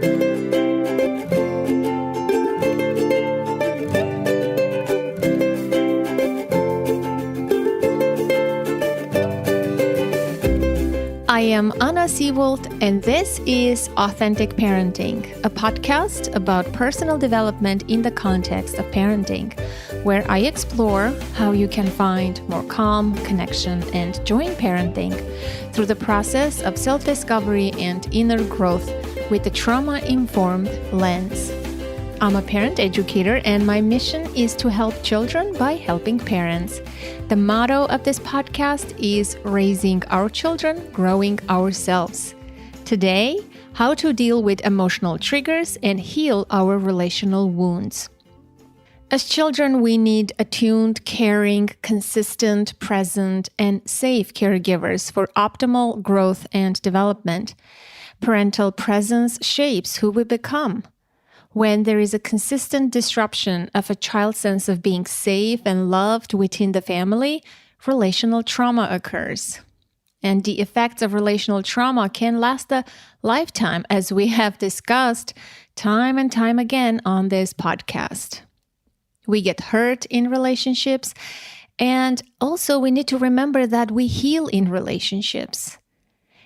I am Anna Seawold, and this is Authentic Parenting, a podcast about personal development in the context of parenting, where I explore how you can find more calm, connection, and joy in parenting through the process of self-discovery and inner growth with a trauma-informed lens. I'm a parent educator, and my mission is to help children by helping parents. The motto of this podcast is raising our children, growing ourselves. Today, how to deal with emotional triggers and heal our relational wounds. As children, we need attuned, caring, consistent, present, and safe caregivers for optimal growth and development. Parental presence shapes who we become. When there is a consistent disruption of a child's sense of being safe and loved within the family, relational trauma occurs. And the effects of relational trauma can last a lifetime, as we have discussed time and time again on this podcast. We get hurt in relationships, and also we need to remember that we heal in relationships.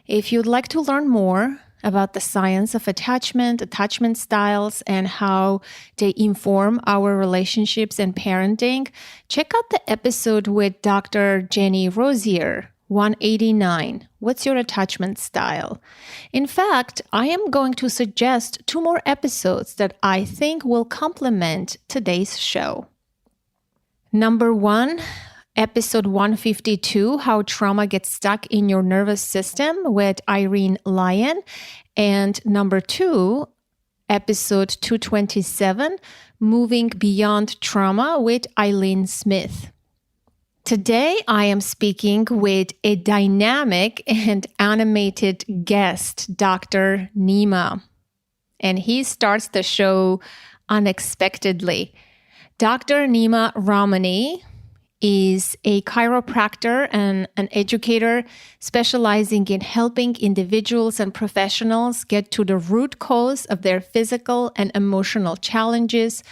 If you'd like to learn more about the science of attachment styles, and how they inform our relationships and parenting, check out the episode with Dr. Jenny Rosier, 189, What's Your Attachment Style? In fact, I am going to suggest 2 more episodes that I think will complement today's show. Number 1, Episode 152, How Trauma Gets Stuck in Your Nervous System with Irene Lyon. And number 2, Episode 227, Moving Beyond Trauma with Eileen Smith. Today, I am speaking with a dynamic and animated guest, Dr. Nima. And he starts the show unexpectedly. Dr. Nima Ramani is a chiropractor and an educator specializing in helping individuals and professionals get to the root cause of their physical and emotional challenges,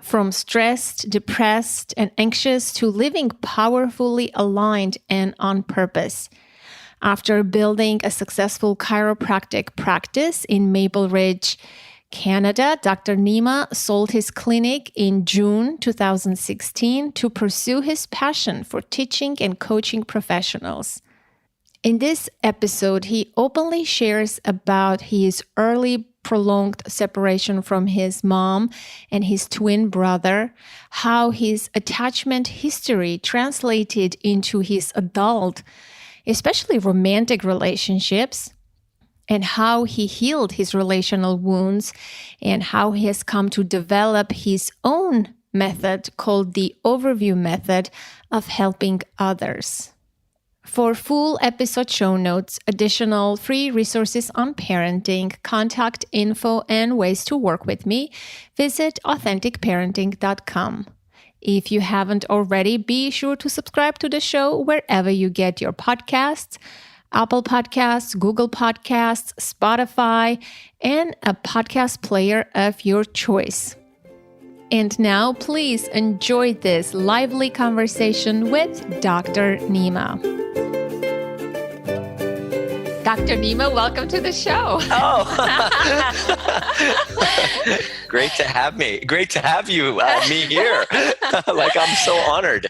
from stressed, depressed, and anxious to living powerfully aligned and on purpose. After building a successful chiropractic practice in Maple Ridge, Canada, Dr. Nima sold his clinic in June 2016 to pursue his passion for teaching and coaching professionals. In this episode, he openly shares about his early prolonged separation from his mom and his twin brother, how his attachment history translated into his adult, especially romantic relationships, and how he healed his relational wounds, and how he has come to develop his own method called the Overview Method of helping others. For full episode show notes, additional free resources on parenting, contact info, and ways to work with me, visit authenticparenting.com. If you haven't already, be sure to subscribe to the show wherever you get your podcasts, Apple Podcasts, Google Podcasts, Spotify, and a podcast player of your choice. And now, please enjoy this lively conversation with Dr. Nima. Dr. Nima, welcome to the show. Oh, great to have me. Great to have you, me here. Like, I'm so honored.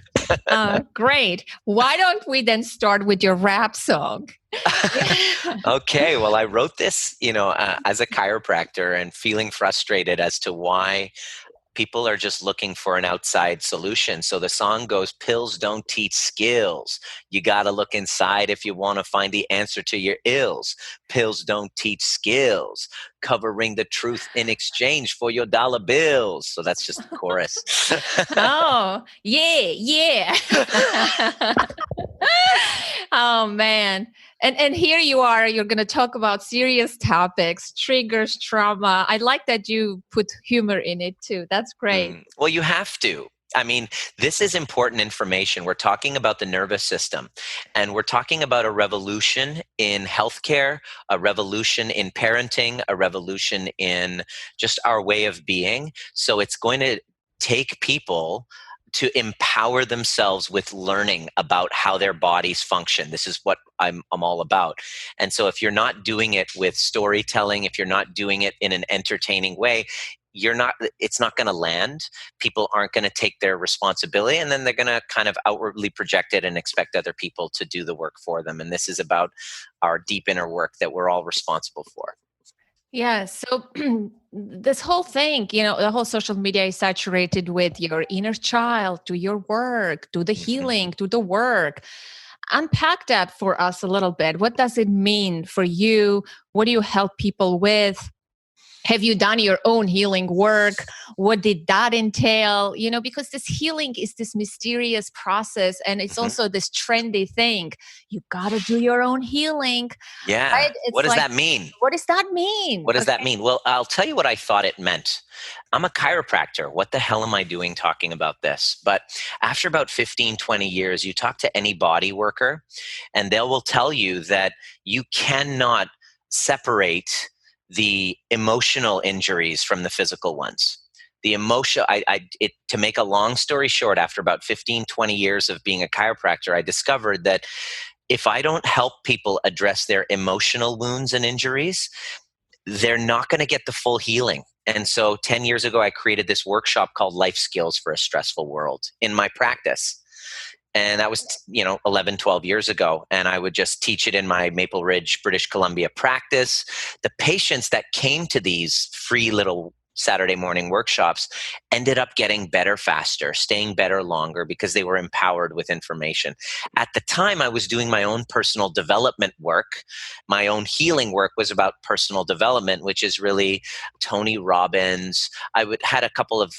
Great. Why don't we then start with your rap song? Okay. Well, I wrote this, as a chiropractor and feeling frustrated as to why people are just looking for an outside solution. So the song goes, pills don't teach skills. You got to look inside if you want to find the answer to your ills. Pills don't teach skills. Covering the truth in exchange for your dollar bills. So that's just the chorus. Oh, yeah. Oh, man. And here you are, you're going to talk about serious topics, triggers, trauma. I like that you put humor in it too. That's great. Well, you have to. I mean, this is important information. We're talking about the nervous system, and we're talking about a revolution in healthcare, a revolution in parenting, a revolution in just our way of being. So it's going to take people to empower themselves with learning about how their bodies function. This is what I'm all about. And so if you're not doing it with storytelling, if you're not doing it in an entertaining way, it's not going to land. People aren't going to take their responsibility, and then they're going to kind of outwardly project it and expect other people to do the work for them. And this is about our deep inner work that we're all responsible for. Yeah. So this whole thing, the whole social media is saturated with your inner child, do your work, do the healing, do the work. Unpack that for us a little bit. What does it mean for you? What do you help people with? Have you done your own healing work? What did that entail? Because this healing is this mysterious process, and it's also this trendy thing. You got to do your own healing. Yeah. Right? What does that mean? What does that mean? What does that mean? Well, I'll tell you what I thought it meant. I'm a chiropractor. What the hell am I doing talking about this? But after about 15, 20 years, you talk to any body worker, and they will tell you that you cannot separate the emotional injuries from the physical ones. The emotion, to make a long story short, after about 15, 20 years of being a chiropractor, I discovered that if I don't help people address their emotional wounds and injuries, they're not going to get the full healing. And so 10 years ago, I created this workshop called Life Skills for a Stressful World in my practice. And that was, 11, 12 years ago. And I would just teach it in my Maple Ridge, British Columbia practice. The patients that came to these free little Saturday morning workshops ended up getting better faster, staying better longer because they were empowered with information. At the time, I was doing my own personal development work. My own healing work was about personal development, which is really Tony Robbins. Had a couple of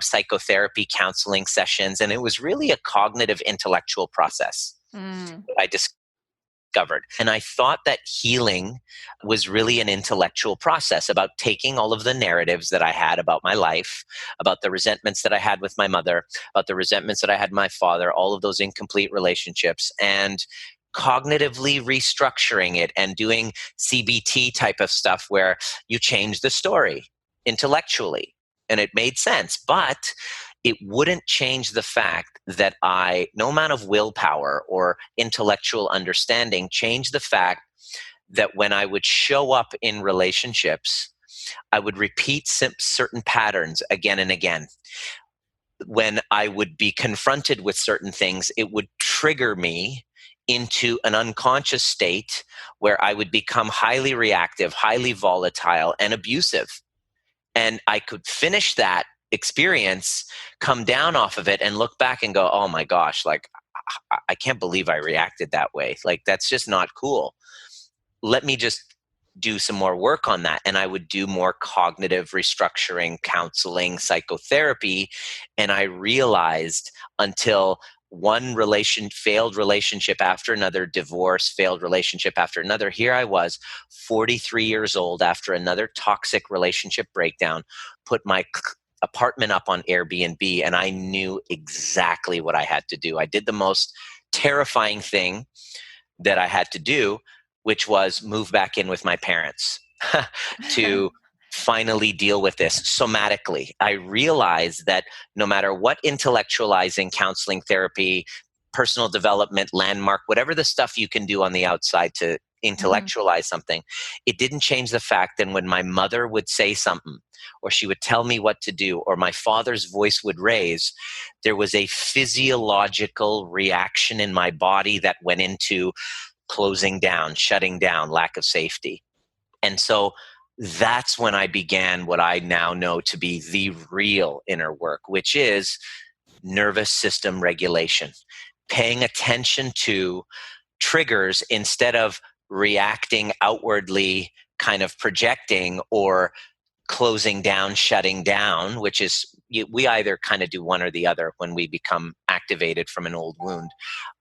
psychotherapy counseling sessions, and it was really a cognitive intellectual process. I discovered. And I thought that healing was really an intellectual process about taking all of the narratives that I had about my life, about the resentments that I had with my mother, about the resentments that I had with my father, all of those incomplete relationships, and cognitively restructuring it and doing CBT type of stuff where you change the story intellectually. And it made sense, but it wouldn't change the fact that no amount of willpower or intellectual understanding changed the fact that when I would show up in relationships, I would repeat certain patterns again and again. When I would be confronted with certain things, it would trigger me into an unconscious state where I would become highly reactive, highly volatile, and abusive. And I could finish that experience, come down off of it, and look back and go, oh my gosh, like, I can't believe I reacted that way. Like, that's just not cool. Let me just do some more work on that. And I would do more cognitive restructuring, counseling, psychotherapy. And I realized until one failed relationship after another, divorce, failed relationship after another. Here I was, 43 years old, after another toxic relationship breakdown, put my apartment up on Airbnb, and I knew exactly what I had to do. I did the most terrifying thing that I had to do, which was move back in with my parents to finally deal with this somatically. I realized that no matter what intellectualizing, counseling, therapy, personal development, landmark, whatever the stuff you can do on the outside to intellectualize something, it didn't change the fact that when my mother would say something, or she would tell me what to do, or my father's voice would raise, there was a physiological reaction in my body that went into closing down, shutting down, lack of safety. And so that's when I began what I now know to be the real inner work, which is nervous system regulation, paying attention to triggers instead of reacting outwardly, kind of projecting or closing down, shutting down, which is, we either kind of do one or the other when we become activated from an old wound.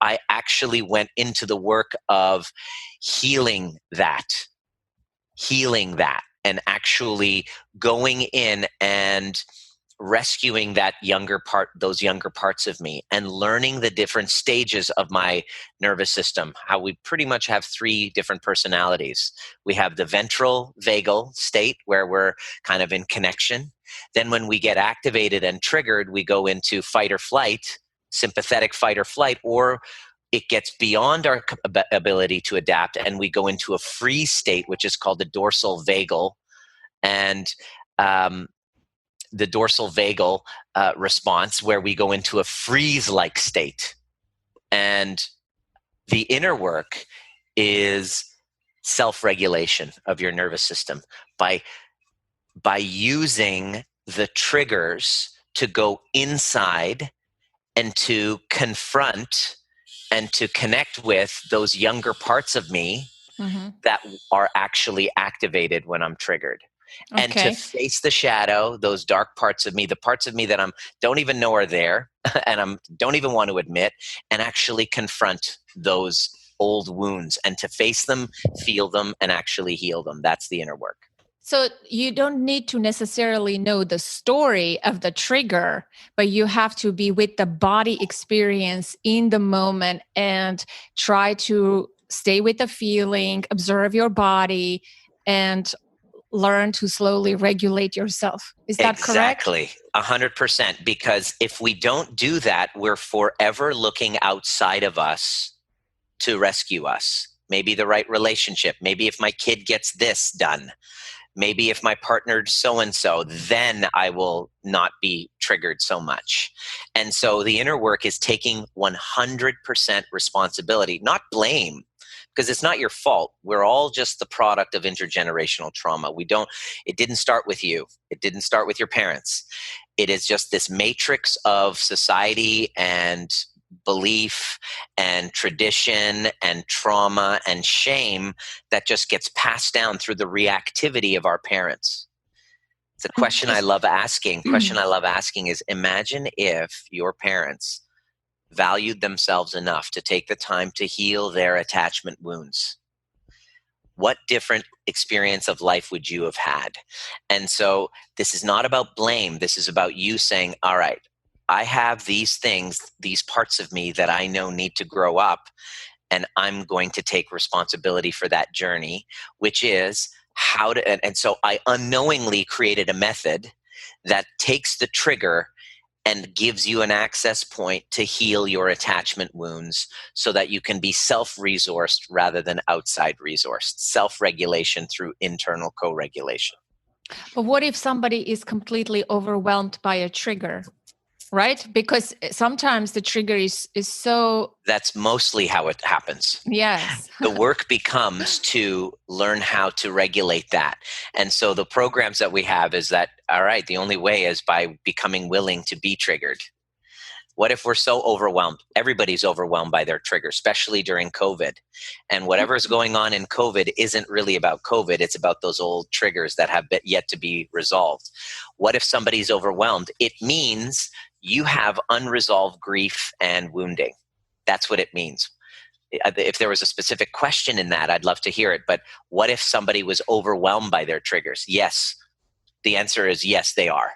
I actually went into the work of healing that, and actually going in and rescuing those younger parts of me, and learning the different stages of my nervous system, how we pretty much have 3 different personalities. We have the ventral vagal state where we're kind of in connection. Then when we get activated and triggered, we go into fight or flight, sympathetic fight or flight, or it gets beyond our ability to adapt and we go into a freeze state, which is called the dorsal vagal. And the dorsal vagal response, where we go into a freeze-like state. And the inner work is self-regulation of your nervous system by using the triggers to go inside and to confront and to connect with those younger parts of me that are actually activated when I'm triggered. Okay. And to face the shadow, those dark parts of me, the parts of me that I don't even know are there and I don't even want to admit, and actually confront those old wounds and to face them, feel them, and actually heal them. That's the inner work. So you don't need to necessarily know the story of the trigger, but you have to be with the body experience in the moment and try to stay with the feeling, observe your body, and learn to slowly regulate yourself. Is that correct? Exactly. 100%. Because if we don't do that, we're forever looking outside of us to rescue us. Maybe the right relationship. Maybe if my kid gets this done. Maybe if my partner so-and-so, then I will not be triggered so much. And so the inner work is taking 100% responsibility, not blame, because it's not your fault. We're all just the product of intergenerational trauma. It didn't start with you. It didn't start with your parents. It is just this matrix of society and belief and tradition and trauma and shame that just gets passed down through the reactivity of our parents. It's a question I love asking. Is, imagine if your parents valued themselves enough to take the time to heal their attachment wounds. What different experience of life would you have had? And so this is not about blame. This is about you saying, all right, I have these things, these parts of me that I know need to grow up, and I'm going to take responsibility for that journey, which is and so I unknowingly created a method that takes the trigger and gives you an access point to heal your attachment wounds so that you can be self-resourced rather than outside resourced. Self-regulation through internal co-regulation. But what if somebody is completely overwhelmed by a trigger? Right? Because sometimes the trigger is so... That's mostly how it happens. Yes. The work becomes to learn how to regulate that. And so the programs that we have is that, all right, the only way is by becoming willing to be triggered. What if we're so overwhelmed? Everybody's overwhelmed by their trigger, especially during COVID. And whatever's going on in COVID isn't really about COVID. It's about those old triggers that have yet to be resolved. What if somebody's overwhelmed? It means you have unresolved grief and wounding. That's what it means. If there was a specific question in that, I'd love to hear it. But what if somebody was overwhelmed by their triggers? Yes. The answer is yes, they are.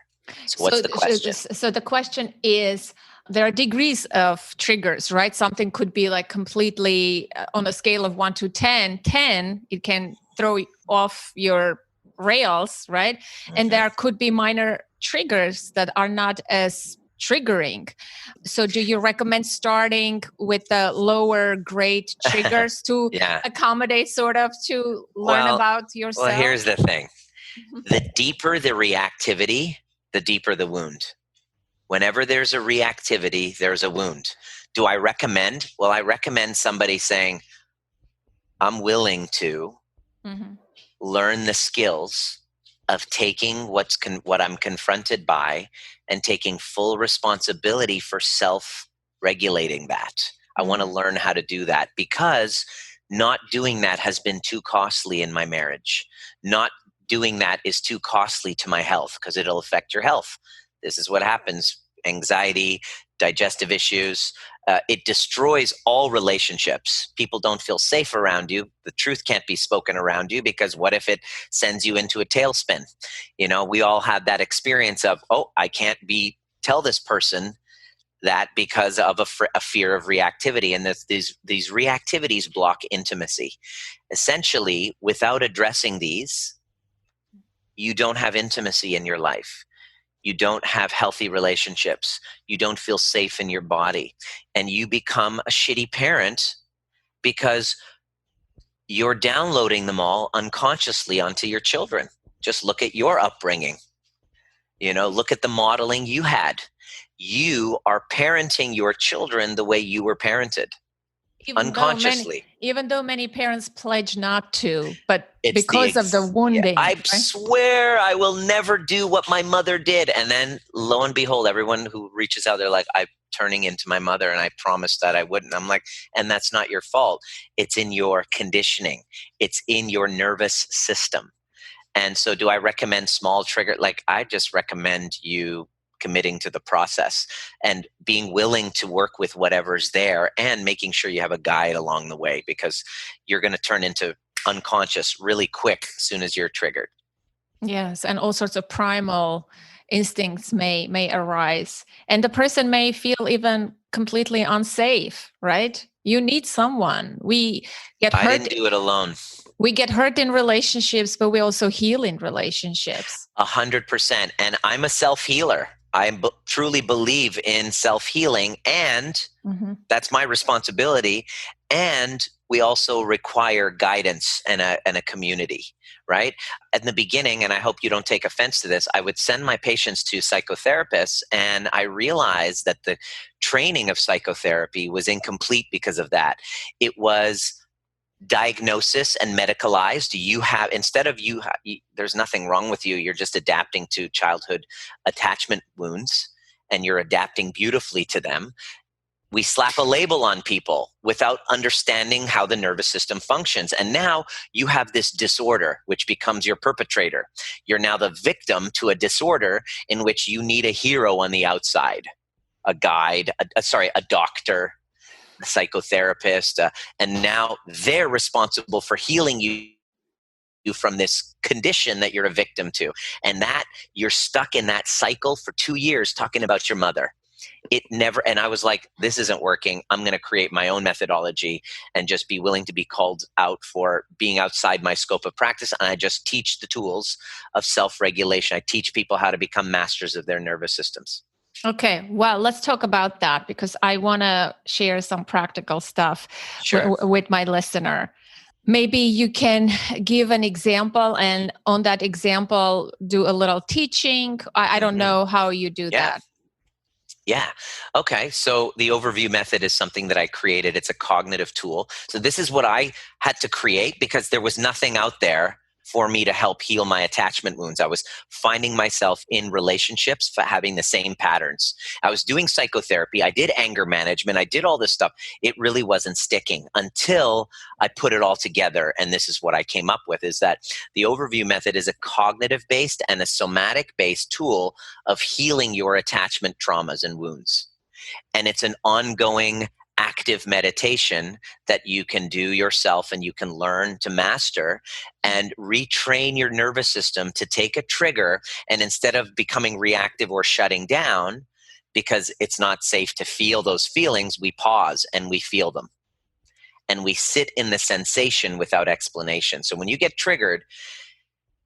So what's the question? So the question is, there are degrees of triggers, right? Something could be like completely on a scale of 1 to 10. 10, it can throw off your rails, right? Mm-hmm. And there could be minor triggers that are not as triggering. So do you recommend starting with the lower grade triggers to accommodate sort of to learn about yourself? Well, here's the thing. The deeper the reactivity, the deeper the wound. Whenever there's a reactivity, there's a wound. Do I recommend? Well, I recommend somebody saying, I'm willing to learn the skills of taking what I'm confronted by and taking full responsibility for self-regulating that. I want to learn how to do that because not doing that has been too costly in my marriage. Not doing that is too costly to my health because it'll affect your health. This is what happens. Anxiety, digestive issues. It destroys all relationships. People don't feel safe around you. The truth can't be spoken around you, because what if it sends you into a tailspin? We all have that experience of, oh, I can't tell this person that because of a fear of reactivity. And these reactivities block intimacy. Essentially, without addressing these, you don't have intimacy in your life. You don't have healthy relationships. You don't feel safe in your body. And you become a shitty parent because you're downloading them all unconsciously onto your children. Just look at your upbringing. Look at the modeling you had. You are parenting your children the way you were parented, unconsciously. Even though many parents pledge not to, but because of the wounding. I right? swear I will never do what my mother did. And then lo and behold, everyone who reaches out, they're like, I'm turning into my mother and I promised that I wouldn't. I'm like, and that's not your fault. It's in your conditioning. It's in your nervous system. And so do I recommend small trigger? Like, I just recommend you committing to the process and being willing to work with whatever's there and making sure you have a guide along the way, because you're going to turn into unconscious really quick as soon as you're triggered. Yes, and all sorts of primal instincts may arise, and the person may feel even completely unsafe, right? You need someone. We get hurt. I didn't do it alone. We get hurt in relationships, but we also heal in relationships. 100%. And I'm a self-healer. I truly believe in self-healing, and that's my responsibility. And we also require guidance and a community, right? At the beginning, and I hope you don't take offense to this, I would send my patients to psychotherapists, and I realized that the training of psychotherapy was incomplete because of that. It was diagnosis and medicalized. There's nothing wrong with you. You're just adapting to childhood attachment wounds, and you're adapting beautifully to them. We slap a label on people without understanding how the nervous system functions. And now you have this disorder, which becomes your perpetrator. You're now the victim to a disorder in which you need a hero on the outside, a guide, a doctor, a psychotherapist, and now they're responsible for healing you from this condition that you're a victim to. And that you're stuck in that cycle for 2 years talking about your mother. And I was like, this isn't working. I'm going to create my own methodology and just be willing to be called out for being outside my scope of practice. And I just teach the tools of self-regulation. I teach people how to become masters of their nervous systems. Okay, well, let's talk about that, because I want to share some practical stuff with my listener. Maybe you can give an example, and on that example, do a little teaching. I don't know how you do that. Yeah. Okay. So the overview method is something that I created. It's a cognitive tool. So this is what I had to create because there was nothing out there for me to help heal my attachment wounds. I was finding myself in relationships for having the same patterns. I was doing psychotherapy. I did anger management. I did all this stuff. It really wasn't sticking until I put it all together. And this is what I came up with, is that the overview method is a cognitive-based and a somatic-based tool of healing your attachment traumas and wounds. And it's an ongoing active meditation that you can do yourself and you can learn to master and retrain your nervous system to take a trigger, and instead of becoming reactive or shutting down because it's not safe to feel those feelings, we pause and we feel them. And we sit in the sensation without explanation. So when you get triggered,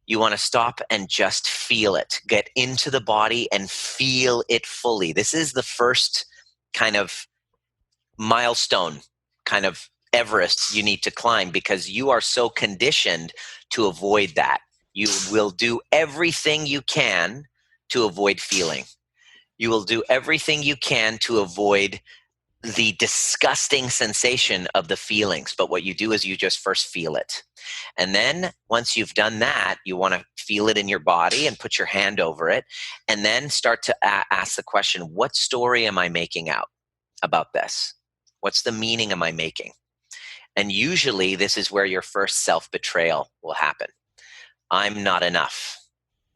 you want to stop and just feel it. Get into the body and feel it fully. This is the first kind of milestone, kind of Everest you need to climb, because you are so conditioned to avoid that. You will do everything you can to avoid feeling. You will do everything you can to avoid the disgusting sensation of the feelings. But what you do is you just first feel it. And then once you've done that, you want to feel it in your body and put your hand over it. And then start to ask the question, what story am I making out about this? What's the meaning am I making? And usually this is where your first self-betrayal will happen. I'm not enough.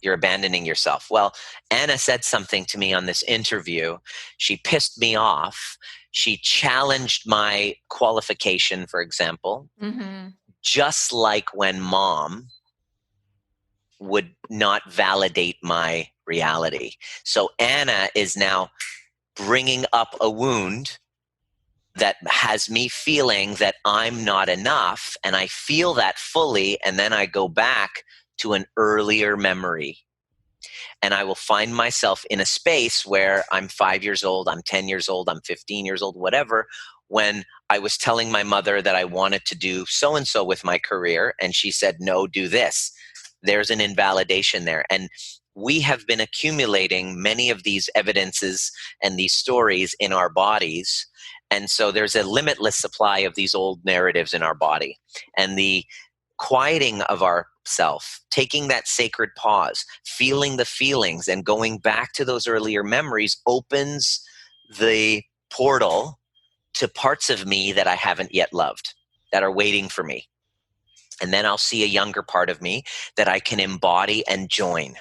You're abandoning yourself. Well, Anna said something to me on this interview. She pissed me off. She challenged my qualification, for example, just like when mom would not validate my reality. So Anna is now bringing up a wound that has me feeling that I'm not enough, and I feel that fully, and then I go back to an earlier memory. And I will find myself in a space where I'm 5 years old, I'm 10 years old, I'm 15 years old, whatever, when I was telling my mother that I wanted to do so-and-so with my career, and she said, no, do this. There's an invalidation there. And we have been accumulating many of these evidences and these stories in our bodies. And so there's a limitless supply of these old narratives in our body. And the quieting of our self, taking that sacred pause, feeling the feelings and going back to those earlier memories opens the portal to parts of me that I haven't yet loved, that are waiting for me. And then I'll see a younger part of me that I can embody and join.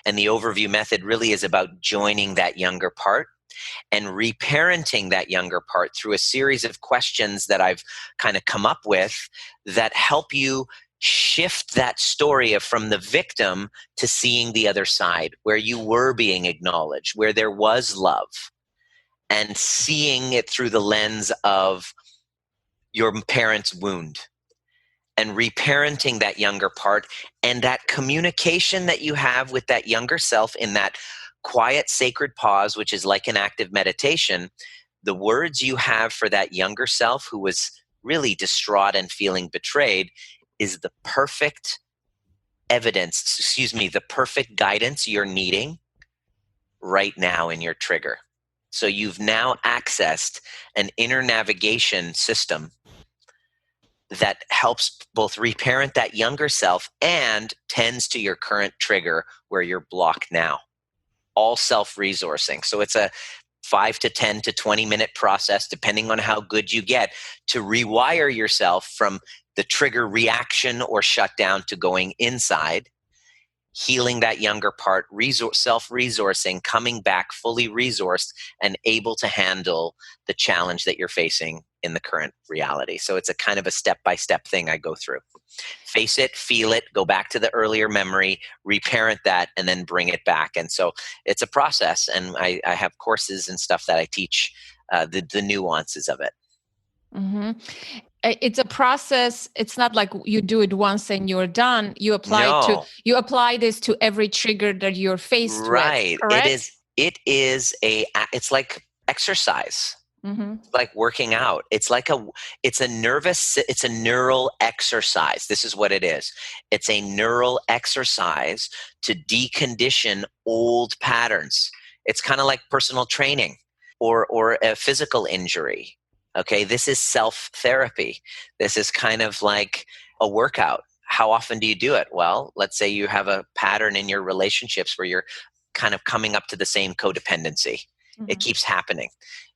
And the overview method really is about joining that younger part and reparenting that younger part through a series of questions that I've kind of come up with that help you shift that story of from the victim to seeing the other side, where you were being acknowledged, where there was love, and seeing it through the lens of your parent's wound, and reparenting that younger part, and that communication that you have with that younger self in that quiet sacred pause, which is like an active meditation. The words you have for that younger self who was really distraught and feeling betrayed is the perfect the perfect guidance you're needing right now in your trigger. So you've now accessed an inner navigation system that helps both reparent that younger self and tends to your current trigger where you're blocked now. All self-resourcing. So it's a 5 to 10 to 20 minute process, depending on how good you get, to rewire yourself from the trigger reaction or shutdown to going inside, healing that younger part, self-resourcing, coming back fully resourced and able to handle the challenge that you're facing in the current reality. So it's a kind of a step-by-step thing I go through. Face it, feel it, go back to the earlier memory, reparent that, and then bring it back. And so it's a process, and I have courses and stuff that I teach the nuances of it. Mm-hmm. It's a process. It's not like you do it once and you're done. You apply this to every trigger that you're faced with. Correct? It's like exercise. Mm-hmm. Like working out. It's a neural exercise. This is what it is. It's a neural exercise to decondition old patterns. It's kind of like personal training or a physical injury. Okay, this is self-therapy. This is kind of like a workout. How often do you do it? Well, let's say you have a pattern in your relationships where you're kind of coming up to the same codependency. Mm-hmm. It keeps happening.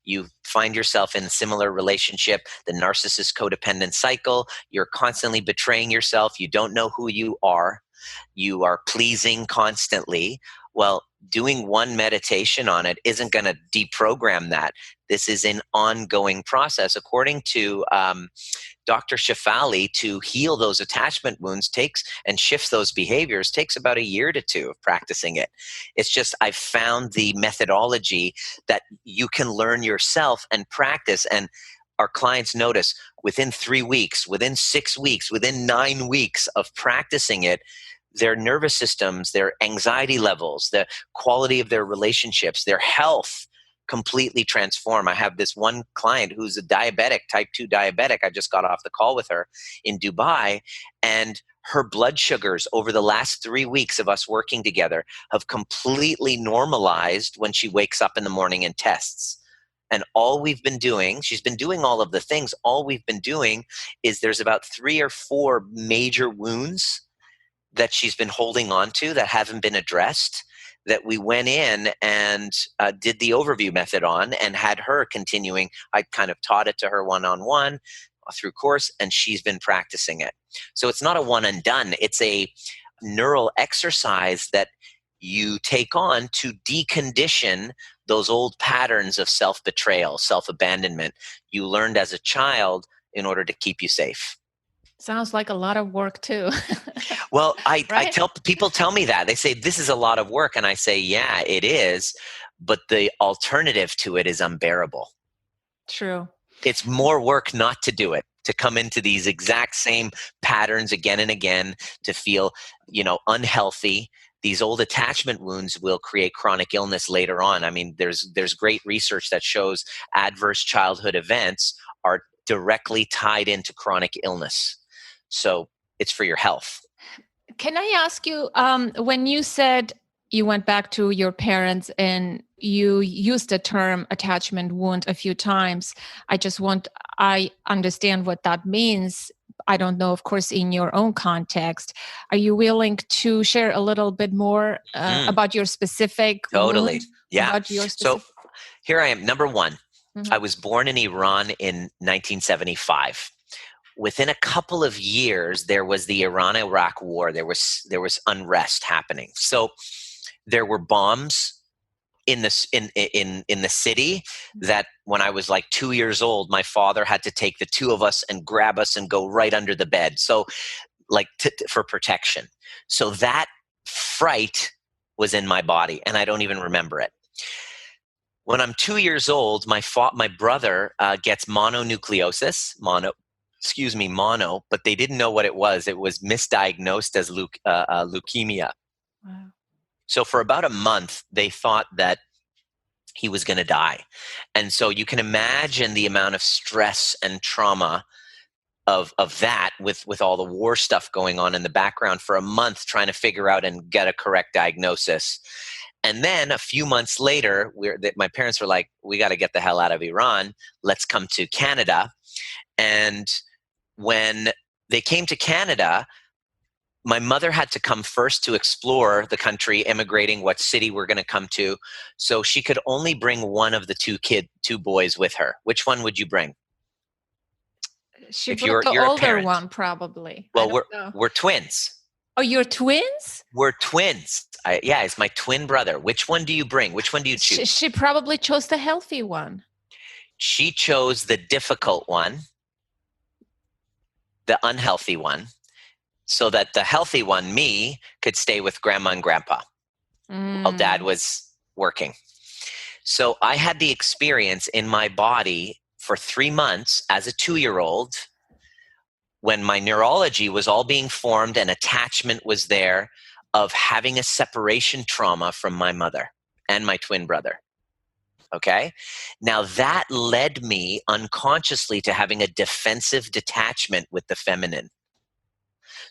You find yourself in a similar relationship, the narcissist codependent cycle. You're constantly betraying yourself. You don't know who you are. You are pleasing constantly. Well, doing one meditation on it isn't going to deprogram that. This is an ongoing process. According to Dr. Shefali, to heal those attachment wounds and shift those behaviors takes about a year to 2 of practicing it. It's just I've found the methodology that you can learn yourself and practice. And our clients notice within 3 weeks, within 6 weeks, within 9 weeks of practicing it, their nervous systems, their anxiety levels, the quality of their relationships, their health completely transform. I have this one client who's a diabetic, type 2 diabetic. I just got off the call with her in Dubai, and her blood sugars over the last 3 weeks of us working together have completely normalized when she wakes up in the morning and tests. And all we've been doing, she's been doing all of the things, all we've been doing is there's about 3 or 4 major wounds that she's been holding on to that haven't been addressed, that we went in and did the overview method on and had her continuing. I kind of taught it to her one-on-one through course, and she's been practicing it. So it's not a one and done. It's a neural exercise that you take on to decondition those old patterns of self-betrayal, self-abandonment you learned as a child in order to keep you safe. Sounds like a lot of work too. Well, I Right? tell people tell me that. They say this is a lot of work, and I say, yeah, it is, but the alternative to it is unbearable. True. It's more work not to do it, to come into these exact same patterns again and again, to feel, unhealthy. These old attachment wounds will create chronic illness later on. I mean, there's great research that shows adverse childhood events are directly tied into chronic illness. So it's for your health. Can I ask you, when you said you went back to your parents and you used the term attachment wound a few times, I understand what that means. I don't know, of course, in your own context. Are you willing to share a little bit more about your specific Totally. wound? Yeah. About your So specific... here I am. Number one, Mhm. I was born in Iran in 1975. Within a couple of years, there was the Iran-Iraq war. There was unrest happening. So there were bombs in the city that when I was like 2 years old, my father had to take the two of us and grab us and go right under the bed. So like for protection. So that fright was in my body, and I don't even remember it. When I'm 2 years old, my brother gets mononucleosis, mono, but they didn't know what it was. It was misdiagnosed as leukemia. Wow. So for about a month, they thought that he was going to die. And so you can imagine the amount of stress and trauma of that with all the war stuff going on in the background for a month, trying to figure out and get a correct diagnosis. And then a few months later, my parents were like, we got to get the hell out of Iran. Let's come to Canada. And when they came to Canada, my mother had to come first to explore the country, immigrating, what city we're going to come to. So she could only bring one of the two boys with her. Which one would you bring? She If brought the you're a older parent. one, probably. Well, we're twins. Oh, you're twins? We're twins. Yeah, it's my twin brother. Which one do you bring? Which one do you choose? She probably chose the healthy one. She chose the difficult one, the unhealthy one, so that the healthy one, me, could stay with grandma and grandpa while dad was working. So I had the experience in my body for 3 months as a 2-year-old when my neurology was all being formed and attachment was there, of having a separation trauma from my mother and my twin brother. Okay? Now that led me unconsciously to having a defensive detachment with the feminine.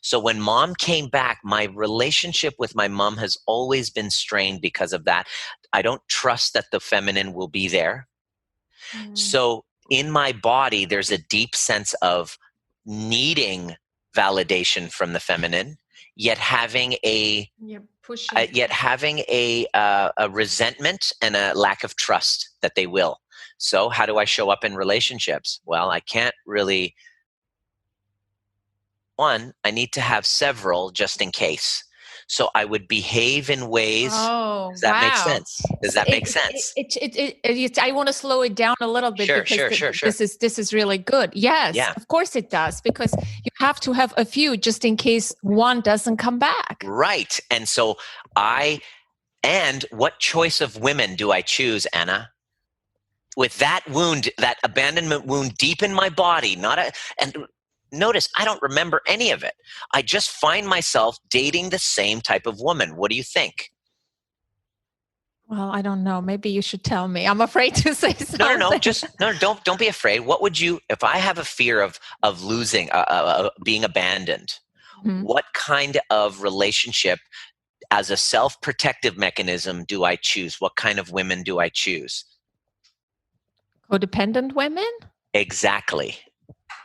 So when mom came back, my relationship with my mom has always been strained because of that. I don't trust that the feminine will be there. So in my body, there's a deep sense of needing validation from the feminine, yet having a resentment and a lack of trust that they will. So how do I show up in relationships? Well, I can't really. One, I need to have several just in case. So I would behave in ways. Does that make sense? Does that make sense? I want to slow it down a little bit because this is really good. Yes, Yeah. Of course it does, because you have to have a few just in case one doesn't come back. Right. And so what choice of women do I choose, Anna? With that wound, that abandonment wound deep in my body, notice, I don't remember any of it. I just find myself dating the same type of woman. What do you think? Well, I don't know. Maybe you should tell me. I'm afraid to say something. Don't be afraid. What would you, if I have a fear of losing, being abandoned, what kind of relationship as a self-protective mechanism do I choose? What kind of women do I choose? Codependent women? Exactly.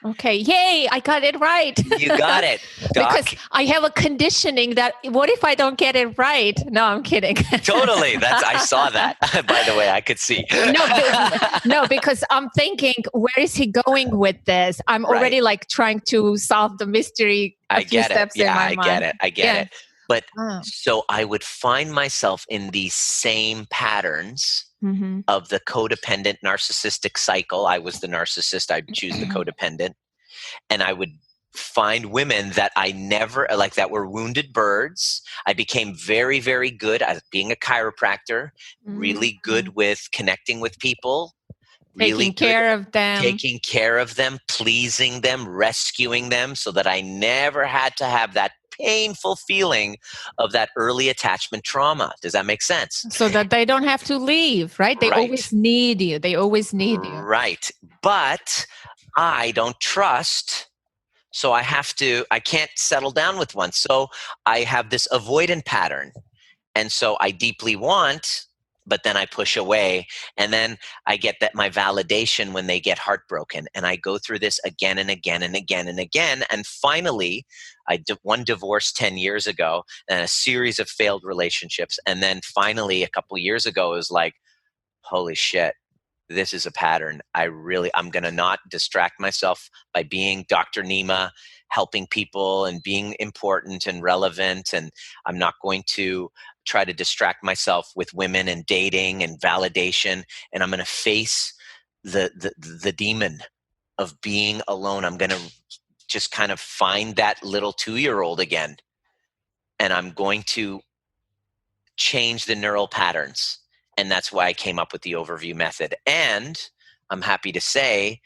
Okay. Yay. I got it right. You got it. Doc. Because I have a conditioning that what if I don't get it right? No, I'm kidding. Totally. I saw that. By the way, I could see. No, because I'm thinking, where is he going with this? I'm already like trying to solve the mystery a few steps in my mind. I get it. But Wow. so I would find myself in these same patterns Mm-hmm. of the codependent narcissistic cycle. I was the narcissist. I'd choose the codependent. And I would find women that I never, like, that were wounded birds. I became very, very good at being a chiropractor, really Mm-hmm. good with connecting with people, really Taking good care of them. taking care of them, pleasing them, rescuing them, so that I never had to have that painful feeling of that early attachment trauma. Does that make sense? So that they don't have to leave, right? They Right. always need you. They always need you. Right. But I don't trust. So I can't settle down with one. So I have this avoidant pattern. And so I deeply want, but then I push away. And then I get that my validation when they get heartbroken. And I go through this again and again and again and again. And finally, one divorce 10 years ago and a series of failed relationships. And then finally, a couple years ago, it was like, holy shit, this is a pattern. I'm going to not distract myself by being Dr. Nima, helping people and being important and relevant. And I'm not going to try to distract myself with women and dating and validation. And I'm going to face the demon of being alone. I'm going to just kind of find that little 2-year-old again. And I'm going to change the neural patterns. And that's why I came up with the overview method. And I'm happy to say,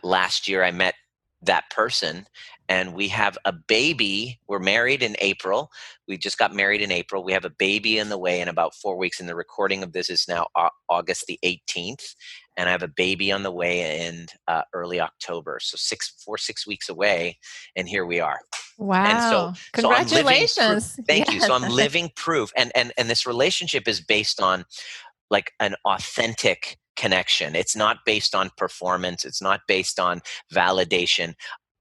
last year I met that person and we have a baby. We're married in April. We just got married in April. We have a baby in the way in about 4 weeks. And the recording of this is now August the 18th. And I have a baby on the way in early October. So 6 weeks away. And here we are. And Wow. so I'm living Congratulations. thank you. So I'm Yes. living proof. And this relationship is based on like an authentic connection. It's not based on performance. It's not based on validation.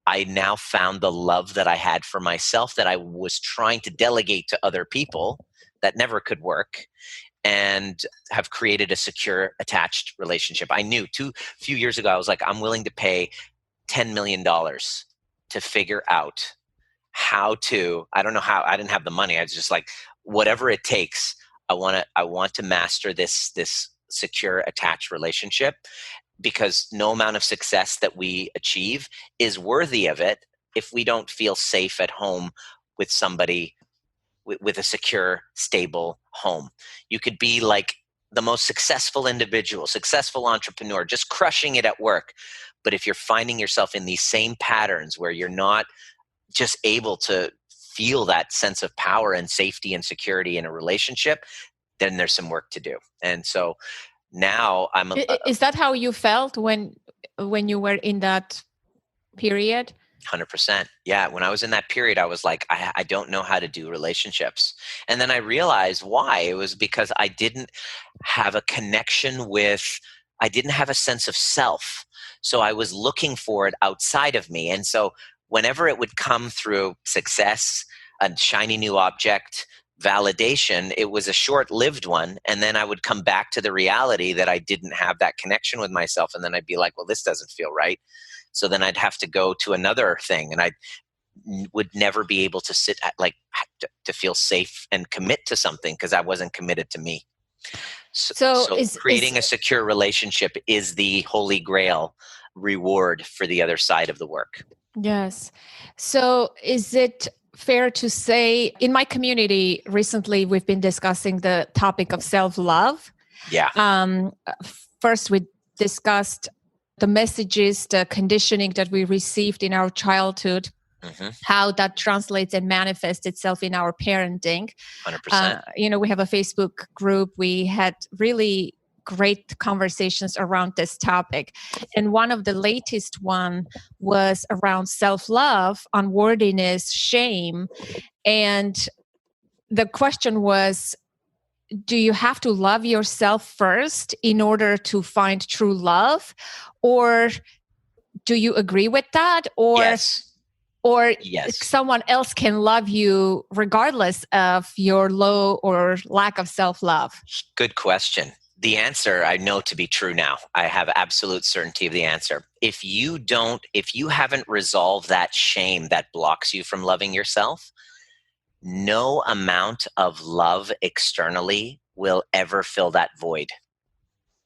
I now found the love that I had for myself that I was trying to delegate to other people that never could work, and have created a secure attached relationship. I knew few years ago, I was like, I'm willing to pay $10 million to figure out I don't know how, I didn't have the money. I was just like, whatever it takes, I want to master this secure attached relationship, because no amount of success that we achieve is worthy of it if we don't feel safe at home with somebody with a secure, stable home. You could be like the most successful individual, successful entrepreneur, just crushing it at work. But if you're finding yourself in these same patterns where you're not just able to feel that sense of power and safety and security in a relationship, then there's some work to do. And so now Is that how you felt when you were in that period? 100%. Yeah. When I was in that period, I was like, I don't know how to do relationships. And then I realized why. It was because I didn't have a connection I didn't have a sense of self. So I was looking for it outside of me. And so whenever it would come through success, a shiny new object, validation, it was a short-lived one. And then I would come back to the reality that I didn't have that connection with myself. And then I'd be like, well, this doesn't feel right. So then I'd have to go to another thing, and I would never be able to to feel safe and commit to something because I wasn't committed to me. So creating a secure relationship is the holy grail reward for the other side of the work. Yes. So is it fair to say, in my community recently, we've been discussing the topic of self-love. Yeah. First, we discussed the messages, the conditioning that we received in our childhood, how that translates and manifests itself in our parenting. 100%. We have a Facebook group. We had really great conversations around this topic. And one of the latest one was around self-love, unworthiness, shame. And the question was, do you have to love yourself first in order to find true love? Or do you agree with that? Or yes. Someone else can love you regardless of your low or lack of self-love? Good question. The answer I know to be true now. I have absolute certainty of the answer. If you haven't resolved that shame that blocks you from loving yourself, no amount of love externally will ever fill that void.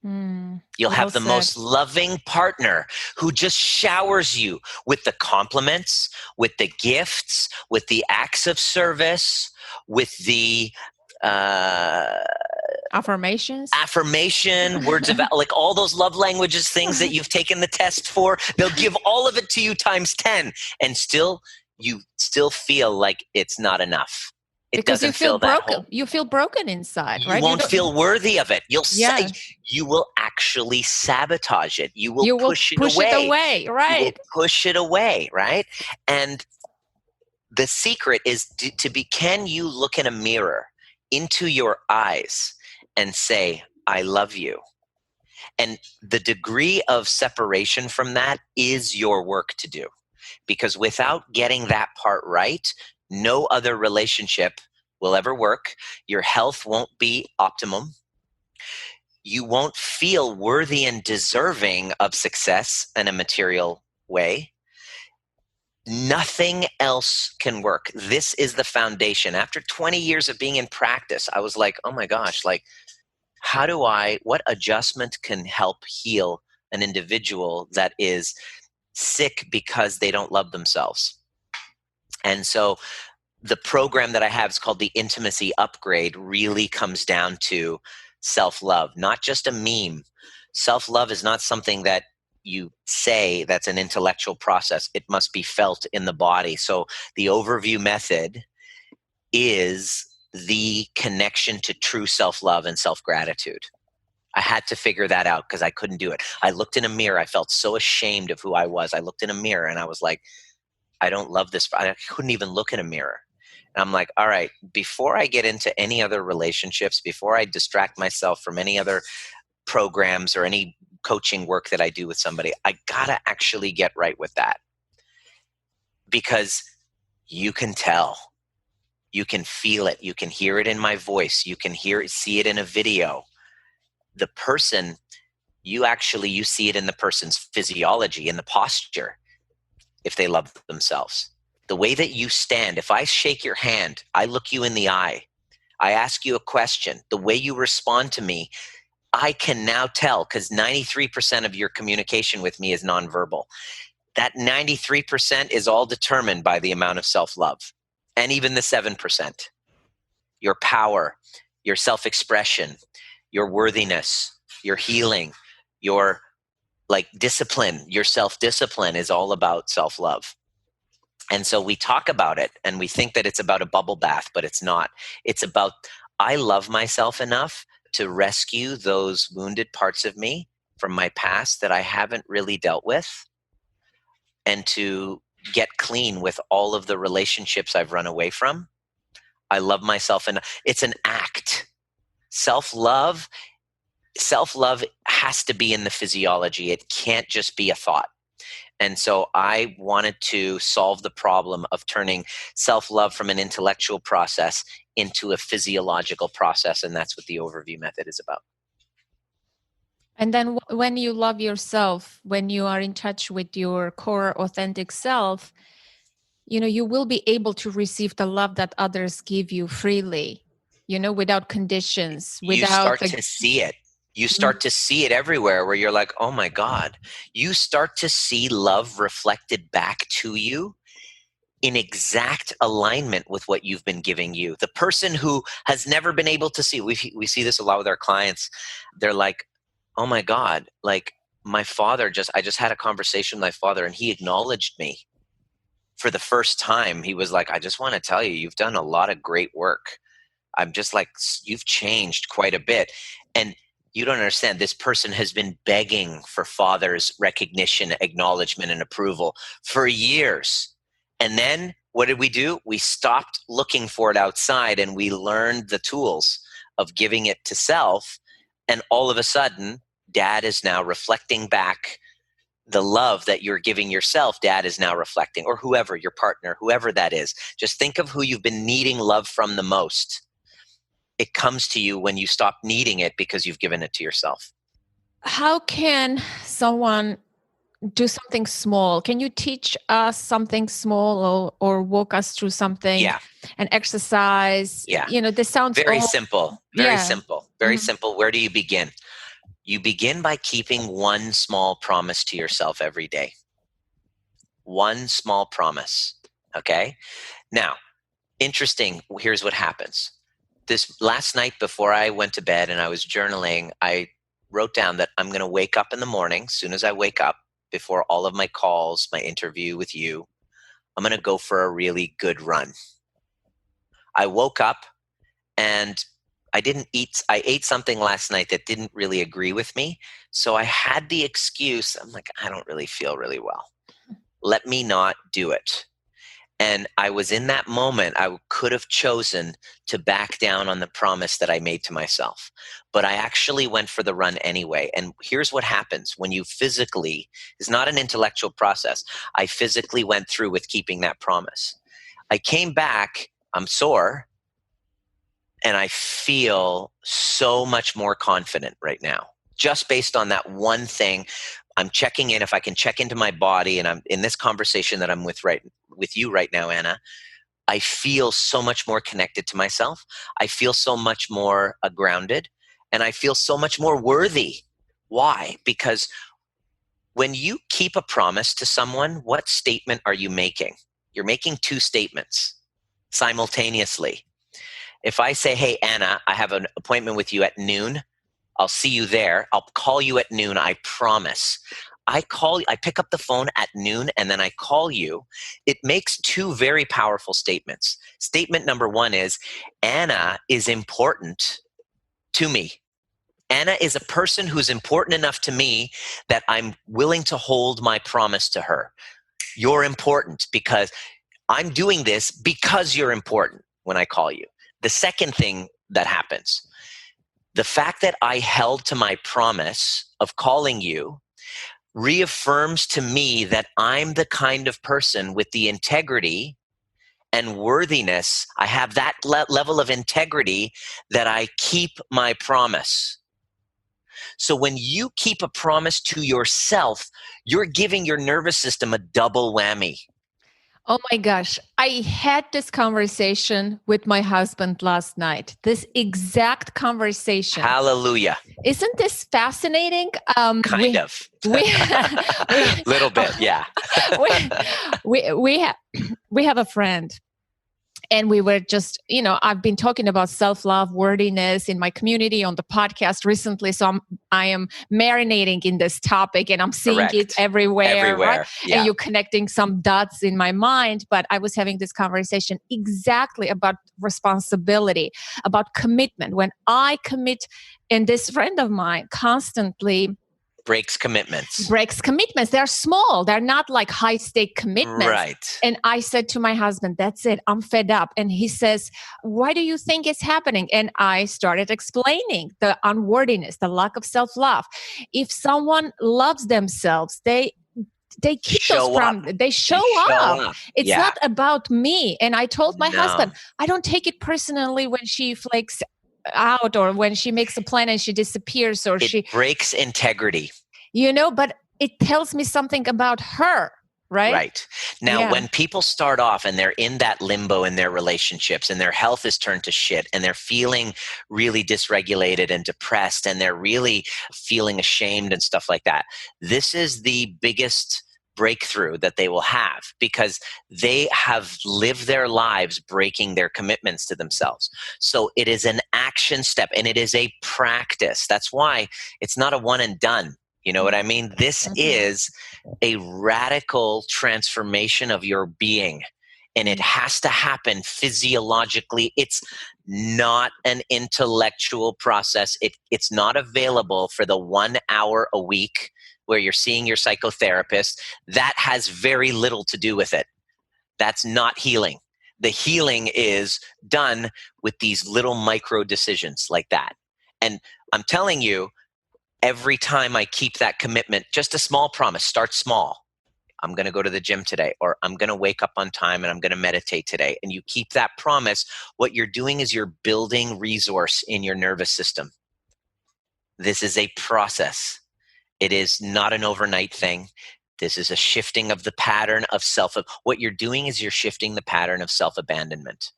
You'll Well have the said. most loving partner who just showers you with the compliments, with the gifts, with the acts of service, with the affirmation, words of, like all those love languages, things that you've taken the test for. They'll give all of it to you times 10, and still you still feel like it's not enough. It because doesn't you feel fill that broken. hole. You feel broken inside, You right? won't feel worthy of it. Yeah. You will actually sabotage it. You will push it it away. right? You will push it away, right? And the secret is can you look in a mirror into your eyes and say, I love you? And the degree of separation from that is your work to do. Because without getting that part right, no other relationship will ever work. Your health won't be optimum. You won't feel worthy and deserving of success in a material way. Nothing else can work. This is the foundation. After 20 years of being in practice, I was like, oh my gosh, like, what adjustment can help heal an individual that is sick because they don't love themselves? And so the program that I have is called the Intimacy Upgrade, really comes down to self-love, not just a meme. Self-love is not something that you say that's an intellectual process. It must be felt in the body. So the overview method is the connection to true self-love and self-gratitude. I had to figure that out because I couldn't do it. I looked in a mirror. I felt so ashamed of who I was. I looked in a mirror and I was like, I don't love this. I couldn't even look in a mirror. And I'm like, all right, before I get into any other relationships, before I distract myself from any other programs or any coaching work that I do with somebody, I gotta actually get right with that. Because you can tell, you can feel it, you can hear it in my voice, you can see it in a video. The person, you see it in the person's physiology, in the posture, if they love themselves. The way that you stand, if I shake your hand, I look you in the eye, I ask you a question, the way you respond to me, I can now tell, because 93% of your communication with me is nonverbal. That 93% is all determined by the amount of self-love. And even the 7%. Your power, your self-expression, your worthiness, your healing, your discipline, your self-discipline is all about self-love. And so we talk about it and we think that it's about a bubble bath, but it's not. It's about, I love myself enough to rescue those wounded parts of me from my past that I haven't really dealt with, and to get clean with all of the relationships I've run away from. I love myself, and it's an act. Self-love has to be in the physiology. It can't just be a thought. And so I wanted to solve the problem of turning self-love from an intellectual process into a physiological process. And that's what the overview method is about. And then when you love yourself, when you are in touch with your core authentic self, you will be able to receive the love that others give you freely, without conditions. You start to see it. You start to see it everywhere, where you're like, oh my God. You start to see love reflected back to you in exact alignment with what you've been giving you. The person who has never been able to see, we see this a lot with our clients. They're like, oh my God, like my father I just had a conversation with my father and he acknowledged me for the first time. He was like, I just want to tell you, you've done a lot of great work. I'm just like, you've changed quite a bit. And you don't understand, this person has been begging for father's recognition, acknowledgement, and approval for years. And then what did we do? We stopped looking for it outside and we learned the tools of giving it to self. And all of a sudden, dad is now reflecting back the love that you're giving yourself. Dad is now reflecting, or whoever, your partner, whoever that is. Just think of who you've been needing love from the most. It comes to you when you stop needing it because you've given it to yourself. How can someone do something small. Can you teach us something small or walk us through something, Yeah. an exercise? Yeah. This sounds Very all, simple. Very yeah. simple. Very simple. Where do you begin? You begin by keeping one small promise to yourself every day. One small promise. Okay? Now, interesting. Here's what happens. This last night before I went to bed and I was journaling, I wrote down that I'm going to wake up in the morning. As soon as I wake up, before all of my calls, my interview with you, I'm going to go for a really good run. I woke up and I didn't eat. I ate something last night that didn't really agree with me. So I had the excuse. I'm like, I don't really feel really well. Let me not do it. And I was in that moment, I could have chosen to back down on the promise that I made to myself. But I actually went for the run anyway. And here's what happens when you physically, it's not an intellectual process. I physically went through with keeping that promise. I came back, I'm sore, and I feel so much more confident right now. Just based on that one thing, I'm checking in. If I can check into my body, and I'm in this conversation that I'm with you right now, Anna, I feel so much more connected to myself. I feel so much more grounded, and I feel so much more worthy. Why? Because when you keep a promise to someone, what statement are you making? You're making two statements simultaneously. If I say, hey, Anna, I have an appointment with you at noon. I'll see you there. I'll call you at noon. I promise. I pick up the phone at noon and then I call you. It makes two very powerful statements. Statement number one is, Anna is important to me. Anna is a person who's important enough to me that I'm willing to hold my promise to her. You're important because I'm doing this because you're important when I call you. The second thing that happens, the fact that I held to my promise of calling you reaffirms to me that I'm the kind of person with the integrity and worthiness. I have that level of integrity that I keep my promise. So when you keep a promise to yourself, you're giving your nervous system a double whammy. Oh my gosh. I had this conversation with my husband last night. This exact conversation. Hallelujah. Isn't this fascinating? Kind of. Little bit, yeah. we have a friend. And we were just, I've been talking about self-love, worthiness in my community on the podcast recently. So I am marinating in this topic and I'm seeing it everywhere. Right? Yeah. And you're connecting some dots in my mind. But I was having this conversation exactly about responsibility, about commitment. When I commit, and this friend of mine constantly breaks commitments. They're small. They're not like high stake commitments. Right. And I said to my husband, that's it. I'm fed up. And he says, why do you think it's happening? And I started explaining the unworthiness, the lack of self-love. If someone loves themselves, they keep those promises. They show up. It's not about me. And I told my husband, I don't take it personally when she flakes out or when she makes a plan and she disappears or it breaks integrity. But it tells me something about her, right? Right. Now, when people start off and they're in that limbo in their relationships and their health is turned to shit and they're feeling really dysregulated and depressed and they're really feeling ashamed and stuff like that, this is the biggest breakthrough that they will have because they have lived their lives breaking their commitments to themselves. So it is an action step and it is a practice. That's why it's not a one and done. You know what I mean? This is a radical transformation of your being and it has to happen physiologically. It's not an intellectual process. It's not available for the 1 hour a week where you're seeing your psychotherapist. That has very little to do with it. That's not healing. The healing is done with these little micro decisions like that. And I'm telling you, every time I keep that commitment, just a small promise, start small. I'm going to go to the gym today, or I'm going to wake up on time and I'm going to meditate today. And you keep that promise. What you're doing is you're building resource in your nervous system. This is a process. It is not an overnight thing. This is a shifting of the pattern of what you're doing is you're shifting the pattern of self-abandonment.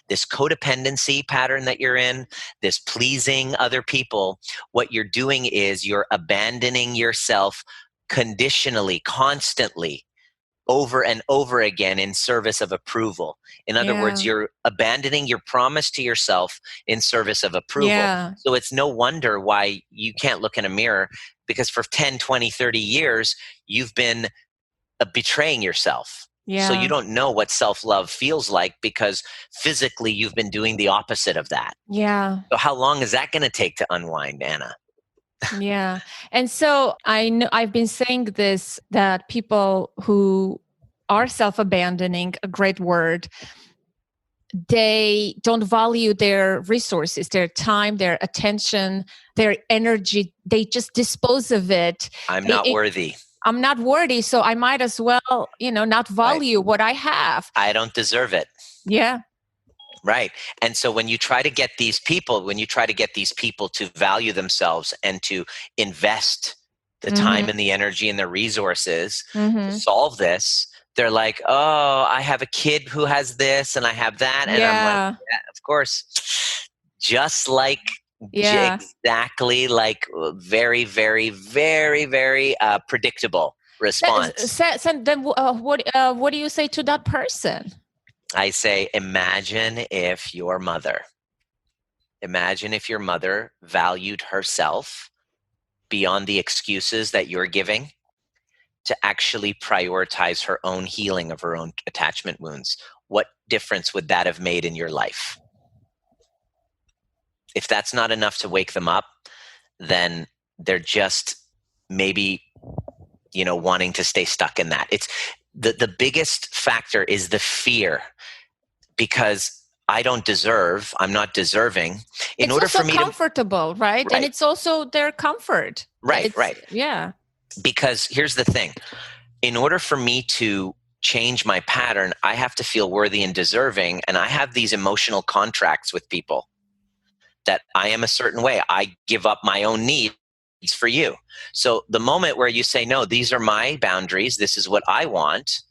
This codependency pattern that you're in, this pleasing other people, what you're doing is you're abandoning yourself conditionally, constantly, over and over again in service of approval. In other words, you're abandoning your promise to yourself in service of approval. So it's no wonder why you can't look in a mirror, because for 10, 20, 30 years, you've been betraying yourself. So you don't know what self-love feels like, because physically you've been doing the opposite of that. So how long is that going to take to unwind, Anna? Yeah. And so I know I've been saying this, that people who are self-abandoning, a great word, they don't value their resources, their time, their attention, their energy. They just dispose of it. I'm not worthy. I'm not worthy, so I might as well, not value what I have. I don't deserve it. Yeah. Right. And so when you try to get these people to value themselves and to invest the time and the energy and the resources to solve this, they're like, oh, I have a kid who has this and I have that. And I'm like, yeah, of course. Just like, exactly like very, very, very, very predictable response. So then what do you say to that person? I say, imagine if your mother valued herself beyond the excuses that you're giving to actually prioritize her own healing of her own attachment wounds. What difference would that have made in your life? If that's not enough to wake them up, then they're just maybe, wanting to stay stuck in that. It's the biggest factor is the fear, because I'm not deserving. It's also comfortable, right? And it's also their comfort. Right. Yeah. Because here's the thing. In order for me to change my pattern, I have to feel worthy and deserving. And I have these emotional contracts with people that I am a certain way. I give up my own needs for you. So the moment where you say, no, these are my boundaries, this is what I want,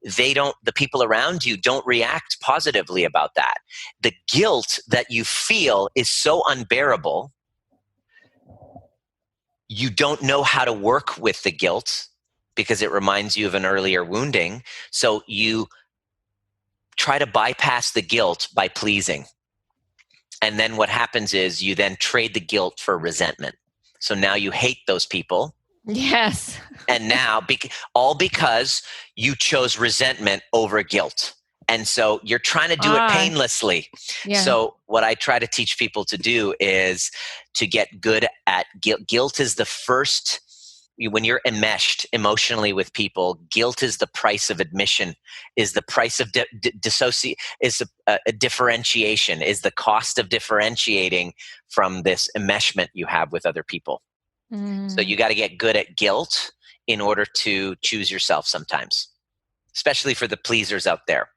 the people around you don't react positively about that. The guilt that you feel is so unbearable. You don't know how to work with the guilt because it reminds you of an earlier wounding. So you try to bypass the guilt by pleasing. And then what happens is you then trade the guilt for resentment. So now you hate those people. Yes. And now, all because you chose resentment over guilt. And so you're trying to do it painlessly. Yeah. So what I try to teach people to do is to get good at guilt. Guilt is the first, when you're enmeshed emotionally with people, guilt is the price of admission, is the price of differentiation, is the cost of differentiating from this enmeshment you have with other people. So you got to get good at guilt in order to choose yourself sometimes, especially for the pleasers out there.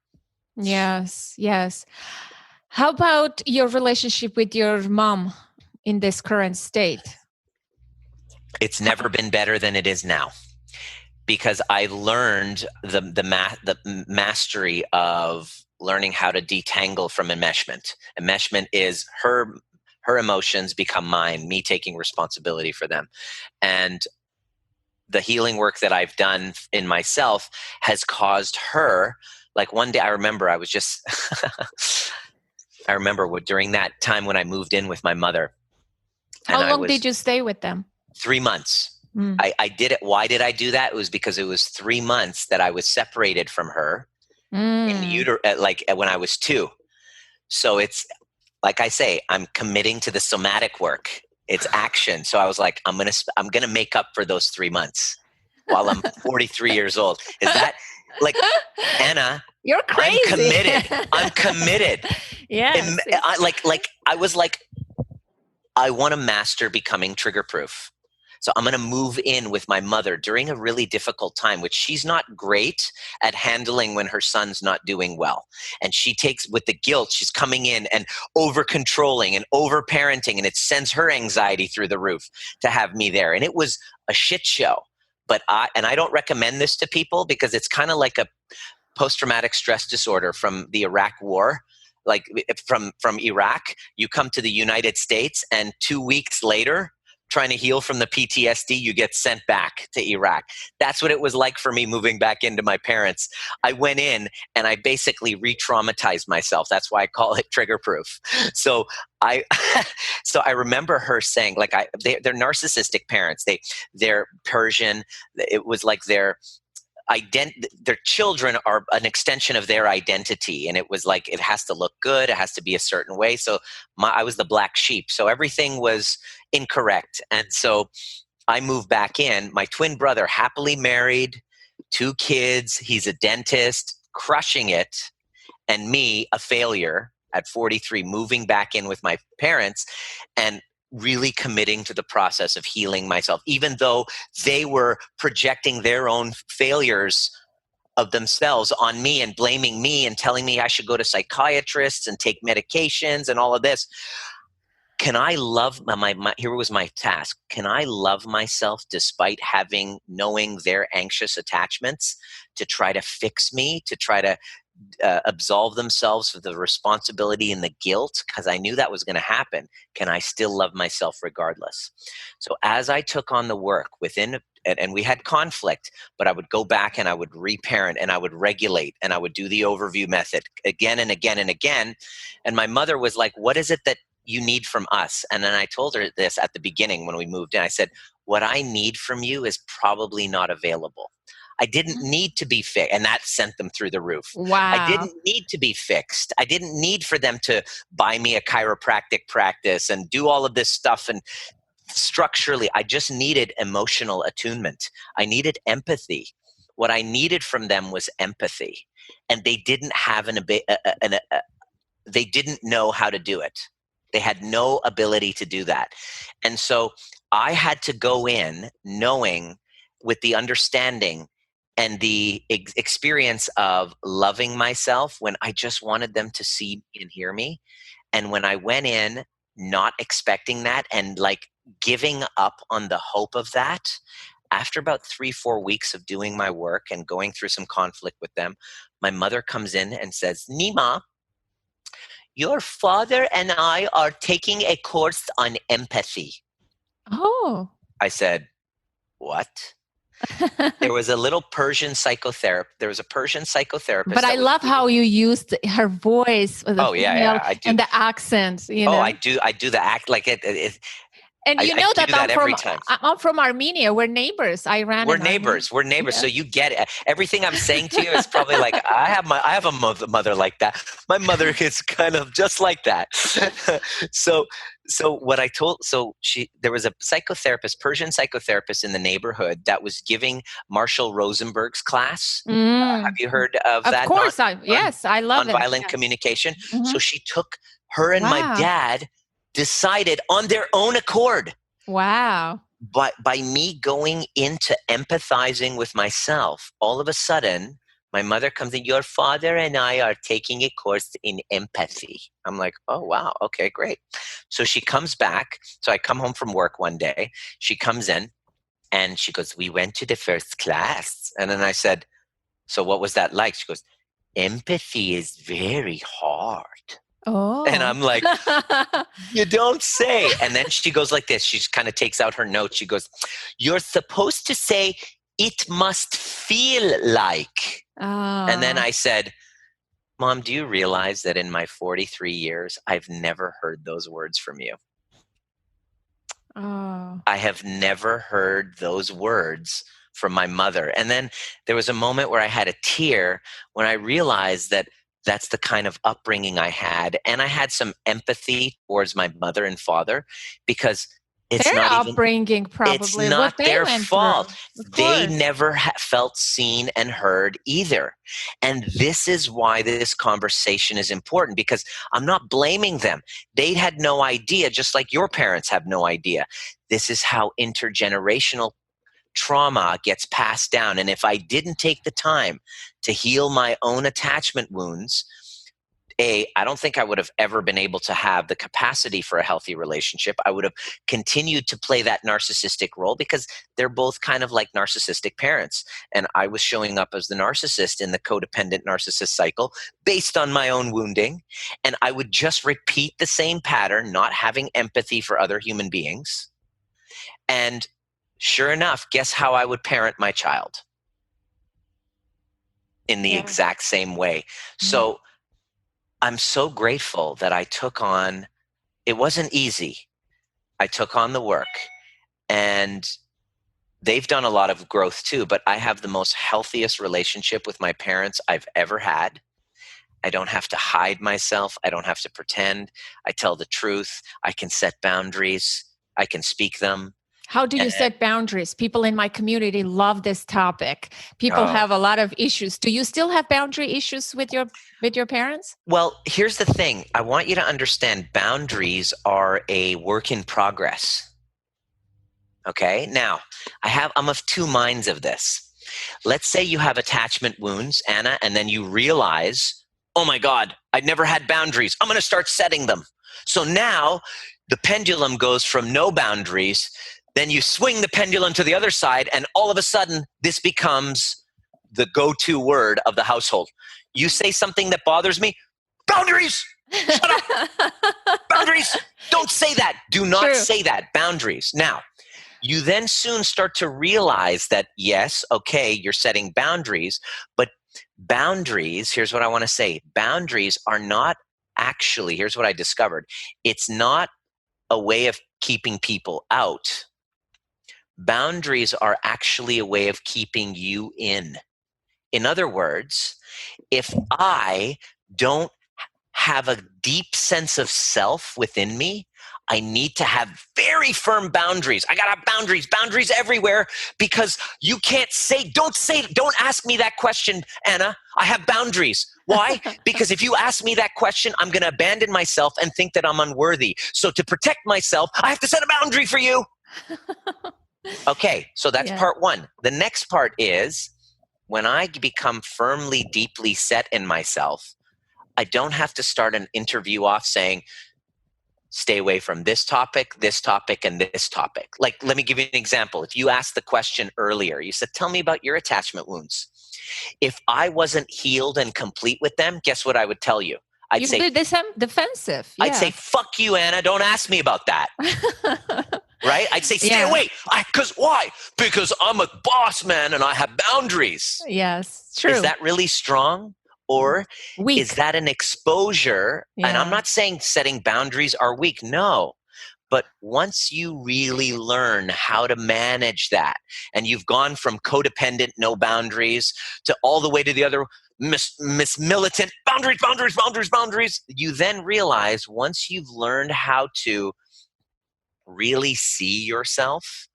Yes. How about your relationship with your mom in this current state? It's never been better than it is now, because I learned the mastery of learning how to detangle from enmeshment. Enmeshment is her emotions become mine, me taking responsibility for them. And the healing work that I've done in myself has caused her, like one day I remember I was just, I remember during that time when I moved in with my mother. How long did you stay with them? 3 months. I did it. Why did I do that? It was because it was 3 months that I was separated from her in utero, when I was 2. So it's, like I say, I'm committing to the somatic work. It's action. So I was like, I'm gonna make up for those 3 months while I'm 43 years old. Is that like, Anna? You're crazy. I'm committed. Yes. I was like, I want to master becoming trigger proof. So I'm going to move in with my mother during a really difficult time, which she's not great at handling when her son's not doing well. And she takes, with the guilt, she's coming in and over controlling and over parenting, and it sends her anxiety through the roof to have me there. And it was a shit show. But I don't recommend this to people because it's kind of like a post-traumatic stress disorder from the Iraq war. Like from Iraq, you come to the United States, and 2 weeks later, trying to heal from the PTSD, you get sent back to Iraq. That's what it was like for me moving back into my parents. I went in and I basically re-traumatized myself. That's why I call it trigger proof. So I, so I remember her saying, like, they're narcissistic parents. They're Persian. It was like their children are an extension of their identity, and it was like it has to look good, it has to be a certain way. So I was the black sheep, so everything was incorrect. And so I moved back in. My twin brother, happily married, 2 kids, he's a dentist, crushing it, and me, a failure at 43, moving back in with my parents and really committing to the process of healing myself, even though they were projecting their own failures of themselves on me and blaming me and telling me I should go to psychiatrists and take medications and all of this. Can I love here was my task. Can I love myself despite knowing their anxious attachments to try to fix me, to try to absolve themselves of the responsibility and the guilt, because I knew that was going to happen? Can I still love myself regardless? So as I took on the work and we had conflict, but I would go back and I would reparent and I would regulate and I would do the overview method again and again and again. And my mother was like, what is it that you need from us? And then I told her this at the beginning when we moved in. I said, what I need from you is probably not available. I didn't need to be fixed. And that sent them through the roof. Wow. I didn't need to be fixed. I didn't need for them to buy me a chiropractic practice and do all of this stuff. And structurally, I just needed emotional attunement. I needed empathy. What I needed from them was empathy. And they didn't have they didn't know how to do it. They had no ability to do that. And so I had to go in knowing, with the understanding and the experience of loving myself when I just wanted them to see me and hear me. And when I went in not expecting that and like giving up on the hope of that, after about 3-4 weeks of doing my work and going through some conflict with them, my mother comes in and says, Nima, your father and I are taking a course on empathy. Oh. I said, what? There was a little Persian psychotherapist. There was a Persian psychotherapist. But I love how you used her voice with the I do. And the accent. You know? I do the act like it. And you know that I'm from Armenia. We're neighbors. We're neighbors. Yeah. So you get it. Everything I'm saying to you is probably like, I have a mother like that. My mother is kind of just like that. So there was a psychotherapist, Persian psychotherapist in the neighborhood that was giving Marshall Rosenberg's class. Have you heard of that? Of course. Yes, I love it. Nonviolent communication. Mm-hmm. So she took her and my dad decided on their own accord. Wow. But by me going into empathizing with myself, all of a sudden, my mother comes in, your father and I are taking a course in empathy. I'm like, oh, wow. Okay, great. So she comes back. So I come home from work one day. She comes in and she goes, we went to the first class. And then I said, so what was that like? She goes, empathy is very hard. Oh. And I'm like, you don't say. And then she goes like this. She kind of takes out her notes. She goes, you're supposed to say, it must feel like. Oh. And then I said, Mom, do you realize that in my 43 years, I've never heard those words from you? Oh. I have never heard those words from my mother. And then there was a moment where I had a tear when I realized that that's the kind of upbringing I had. And I had some empathy towards my mother and father because it's their not upbringing, probably. It's not their fault. They never felt seen and heard either. And this is why this conversation is important, because I'm not blaming them. They had no idea, just like your parents have no idea. This is how intergenerational trauma gets passed down. And if I didn't take the time to heal my own attachment wounds, I don't think I would have ever been able to have the capacity for a healthy relationship. I would have continued to play that narcissistic role because they're both kind of like narcissistic parents. And I was showing up as the narcissist in the codependent narcissist cycle based on my own wounding. And I would just repeat the same pattern, not having empathy for other human beings. And sure enough, guess how I would parent my child? In the exact same way. So I'm so grateful that I took on, it wasn't easy. I took on the work, and they've done a lot of growth too, but I have the most healthiest relationship with my parents I've ever had. I don't have to hide myself. I don't have to pretend. I tell the truth. I can set boundaries. I can speak them. How do you set boundaries? People in my community love this topic. People have a lot of issues. Do you still have boundary issues with your parents? Well, here's the thing. I want you to understand boundaries are a work in progress. Okay? Now, I'm of two minds of this. Let's say you have attachment wounds, Anna, and then you realize, oh my God, I'd never had boundaries. I'm going to start setting them. So now the pendulum goes from no boundaries. Then you swing the pendulum to the other side, and all of a sudden, this becomes the go-to word of the household. You say something that bothers me, boundaries! Shut up! Boundaries! Don't say that. Do not say that. Boundaries. Now, you then soon start to realize that, yes, okay, you're setting boundaries, but boundaries, here's what I want to say. Boundaries are not actually, here's what I discovered. It's not a way of keeping people out. Boundaries are actually a way of keeping you in. In other words, if I don't have a deep sense of self within me, I need to have very firm boundaries. I got to have boundaries everywhere, because you can't don't ask me that question, Anna. I have boundaries. Why? Because if you ask me that question, I'm going to abandon myself and think that I'm unworthy. So to protect myself, I have to set a boundary for you. Okay, so that's part one. The next part is when I become firmly, deeply set in myself, I don't have to start an interview off saying, stay away from this topic, and this topic. Like, let me give you an example. If you asked the question earlier, you said, tell me about your attachment wounds. If I wasn't healed and complete with them, guess what I would tell you? I'd say, defensive. I'd say, fuck you, Anna, don't ask me about that. Right? I'd say, stay away. Because why? Because I'm a boss man and I have boundaries. Yes, true. Is that really strong? Or weak? Is that an exposure? Yeah. And I'm not saying setting boundaries are weak. No. But once you really learn how to manage that, and you've gone from codependent, no boundaries, to all the way to the other Miss Militant, boundaries, you then realize once you've learned how to really see yourself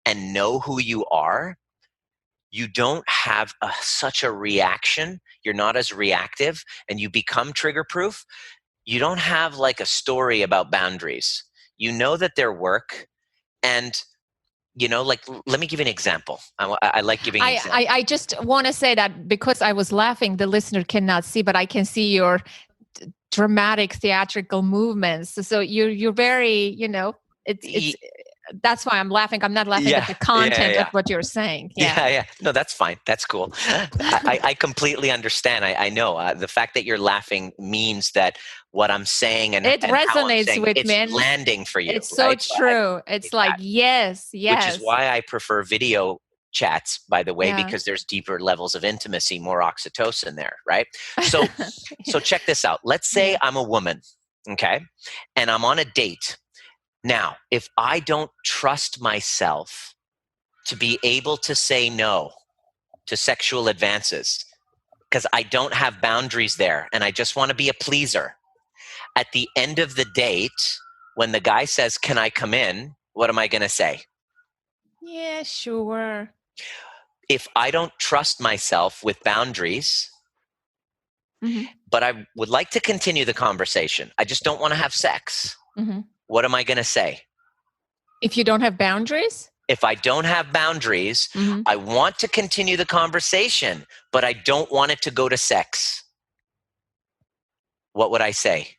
and know who you are, you don't have such a reaction. You're not as reactive, and you become trigger proof. You don't have like a story about boundaries. You know that they're work, and like, let me give you an example. I like giving examples. I just want to say that because I was laughing, the listener cannot see, but I can see your dramatic theatrical movements. So you're very, it's that's why I'm laughing. I'm not laughing at the content of what you're saying. Yeah. No, that's fine. That's cool. I completely understand. I know the fact that you're laughing means that what I'm saying and it resonates with me. It's landing for you. It's so true. It's like, yes. Which is why I prefer video chats, by the way, because there's deeper levels of intimacy, more oxytocin there, right? So, so check this out. Let's say I'm a woman, okay, and I'm on a date. Now, if I don't trust myself to be able to say no to sexual advances, because I don't have boundaries there and I just want to be a pleaser, at the end of the date, when the guy says, can I come in? What am I going to say? Yeah, sure. If I don't trust myself with boundaries, but I would like to continue the conversation, I just don't want to have sex. What am I going to say? If you don't have boundaries? If I don't have boundaries, I want to continue the conversation, but I don't want it to go to sex. What would I say?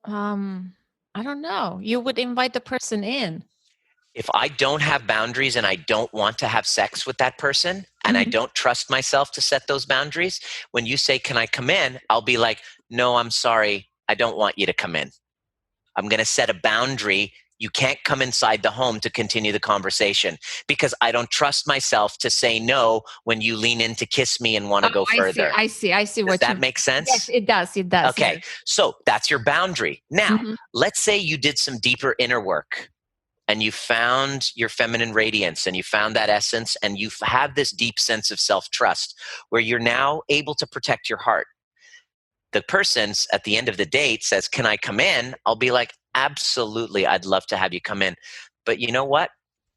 I don't know. You would invite the person in. If I don't have boundaries and I don't want to have sex with that person and I Mhm. don't trust myself to set those boundaries, when you say, can I come in? I'll be like, no, I'm sorry. I don't want you to come in. I'm going to set a boundary. You can't come inside the home to continue the conversation because I don't trust myself to say no when you lean in to kiss me and want to Oh, go further. I see Does what you that mean. make Yes, sense? it does. It does. Okay. Yes. So that's your boundary. Now, Mhm. let's say you did some deeper inner work and you found your feminine radiance and you found that essence and you have this deep sense of self-trust where you're now able to protect your heart. The person's at the end of the date says, can I come in? I'll be like, absolutely, I'd love to have you come in. But you know what?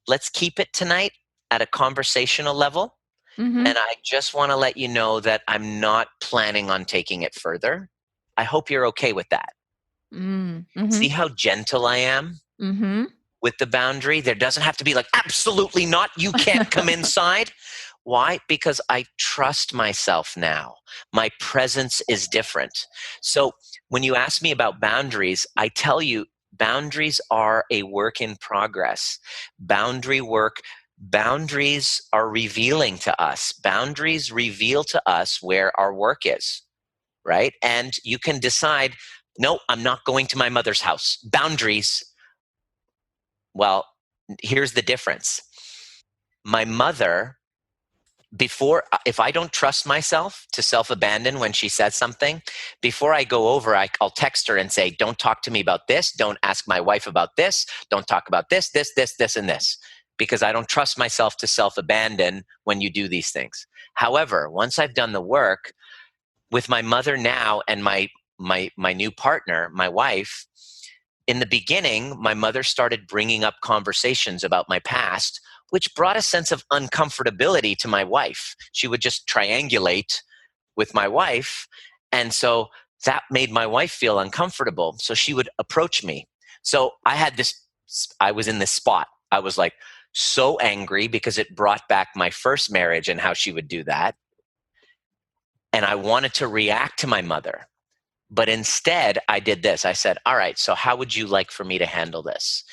Let's keep it tonight at a conversational level. Mhm. And I just want to let you know that I'm not planning on taking it further. I hope you're okay with that. Mm. See Mhm. how gentle I am Mhm. with the boundary? There doesn't have to be like, absolutely not, you can't come inside. Why? Because I trust myself now. My presence is different. So when you ask me about boundaries, I tell you, boundaries are a work in progress. Boundary work, boundaries are revealing to us. Boundaries reveal to us where our work is, right? And you can decide, no, I'm not going to my mother's house. Boundaries. Well, here's the difference. My mother, before, if I don't trust myself to self-abandon when she says something, before I go over, I'll text her and say, don't talk to me about this, don't ask my wife about this, don't talk about this and this, because I don't trust myself to self-abandon when you do these things. However, once I've done the work with my mother now and my new partner, my wife, in the beginning, my mother started bringing up conversations about my past, which brought a sense of uncomfortability to my wife. She would just triangulate with my wife. And so that made my wife feel uncomfortable. So she would approach me. So I was in this spot. I was like so angry because it brought back my first marriage and how she would do that. And I wanted to react to my mother. But instead, I did this. I said, all right, so how would you like for me to handle this?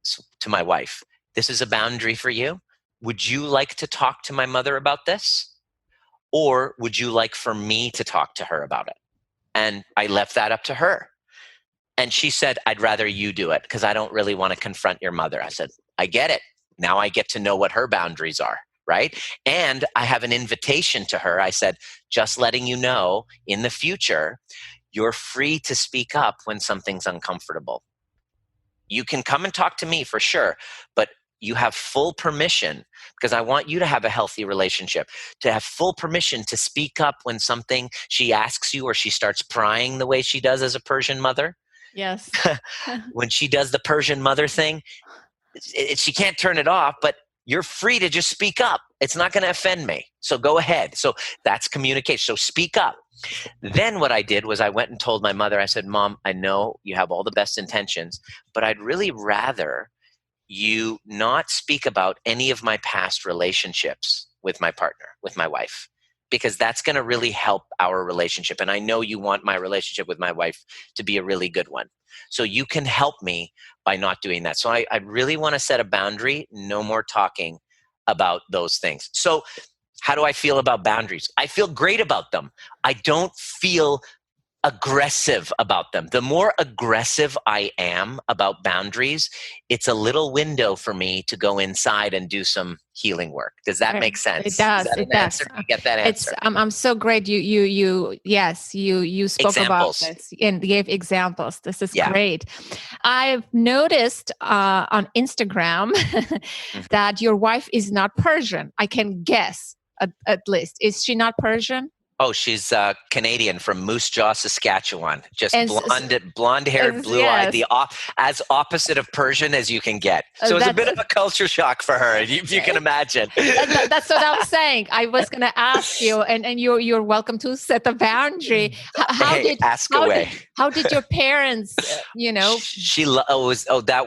So, to my wife, this is a boundary for you. Would you like to talk to my mother about this? Or would you like for me to talk to her about it? And I left that up to her. And she said, I'd rather you do it because I don't really want to confront your mother. I said, I get it. Now I get to know what her boundaries are, right? And I have an invitation to her. I said, just letting you know in the future, you're free to speak up when something's uncomfortable. You can come and talk to me for sure, but you have full permission because I want you to have a healthy relationship, to have full permission to speak up when something she asks you or she starts prying the way she does as a Persian mother. Yes. When she does the Persian mother thing, she can't turn it off, but you're free to just speak up. It's not going to offend me. So go ahead. So that's communication. So speak up. Then what I did was I went and told my mother, I said, Mom, I know you have all the best intentions, but I'd really rather you not speak about any of my past relationships with my partner, with my wife, because that's going to really help our relationship. And I know you want my relationship with my wife to be a really good one. So you can help me by not doing that. So I really want to set a boundary, no more talking about those things. So how do I feel about boundaries? I feel great about them. I don't feel aggressive about them. The more aggressive I am about boundaries, it's a little window for me to go inside and do some healing work. Does that make It sense? Is does. that It an answer? does. Do you get that It's answer? I'm so great. Yes, you spoke about Examples. this and gave examples. This is Yeah. great. I've noticed on Instagram Mhm. that your wife is not Persian. I can guess at least. Is she not Persian? Oh, she's Canadian from Moose Jaw, Saskatchewan. Just And blonde-haired, blue-eyed, yes, as opposite of Persian as you can get. So it's a that's bit of a culture shock for her, if you can imagine. that's what I'm saying. I was going to ask you, and you're welcome to set a boundary. How Hey, did ask away. how did your parents, That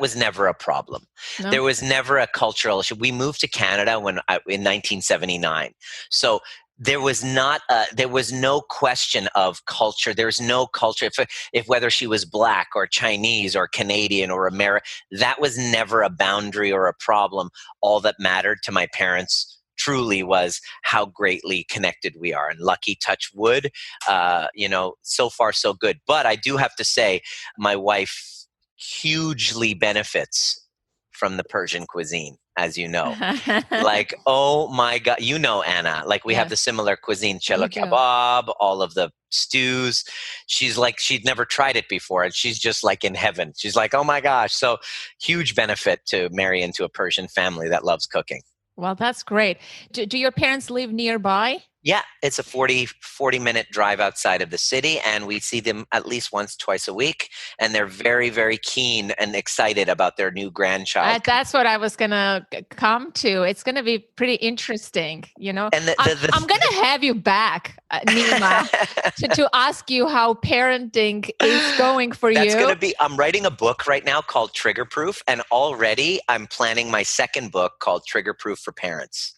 was never a problem. no? There was never a cultural issue. We moved to Canada in 1979. So there was no question of culture. There's no culture. If whether she was Black or Chinese or Canadian or American, that was never a boundary or a problem. All that mattered to my parents truly was how greatly connected we are. And lucky, touch wood, so far so good. But I do have to say, my wife hugely benefits from the Persian cuisine, as you know. Like, oh my God, Anna, like we have the similar cuisine, chela kebab, all of the stews. She's like, she'd never tried it before, and she's just like in heaven. She's like, oh my gosh. So huge benefit to marry into a Persian family that loves cooking. Well, that's great. Do your parents live nearby? Yeah, it's a 40-minute drive outside of the city, and we see them at least once, twice a week, and they're very, very keen and excited about their new grandchild. That's what I was going to come to. It's going to be pretty interesting, And I'm going to have you back, Nima, to ask you how parenting is going for you. That's going to be, I'm writing a book right now called Trigger Proof, and already I'm planning my second book called Trigger Proof for Parents.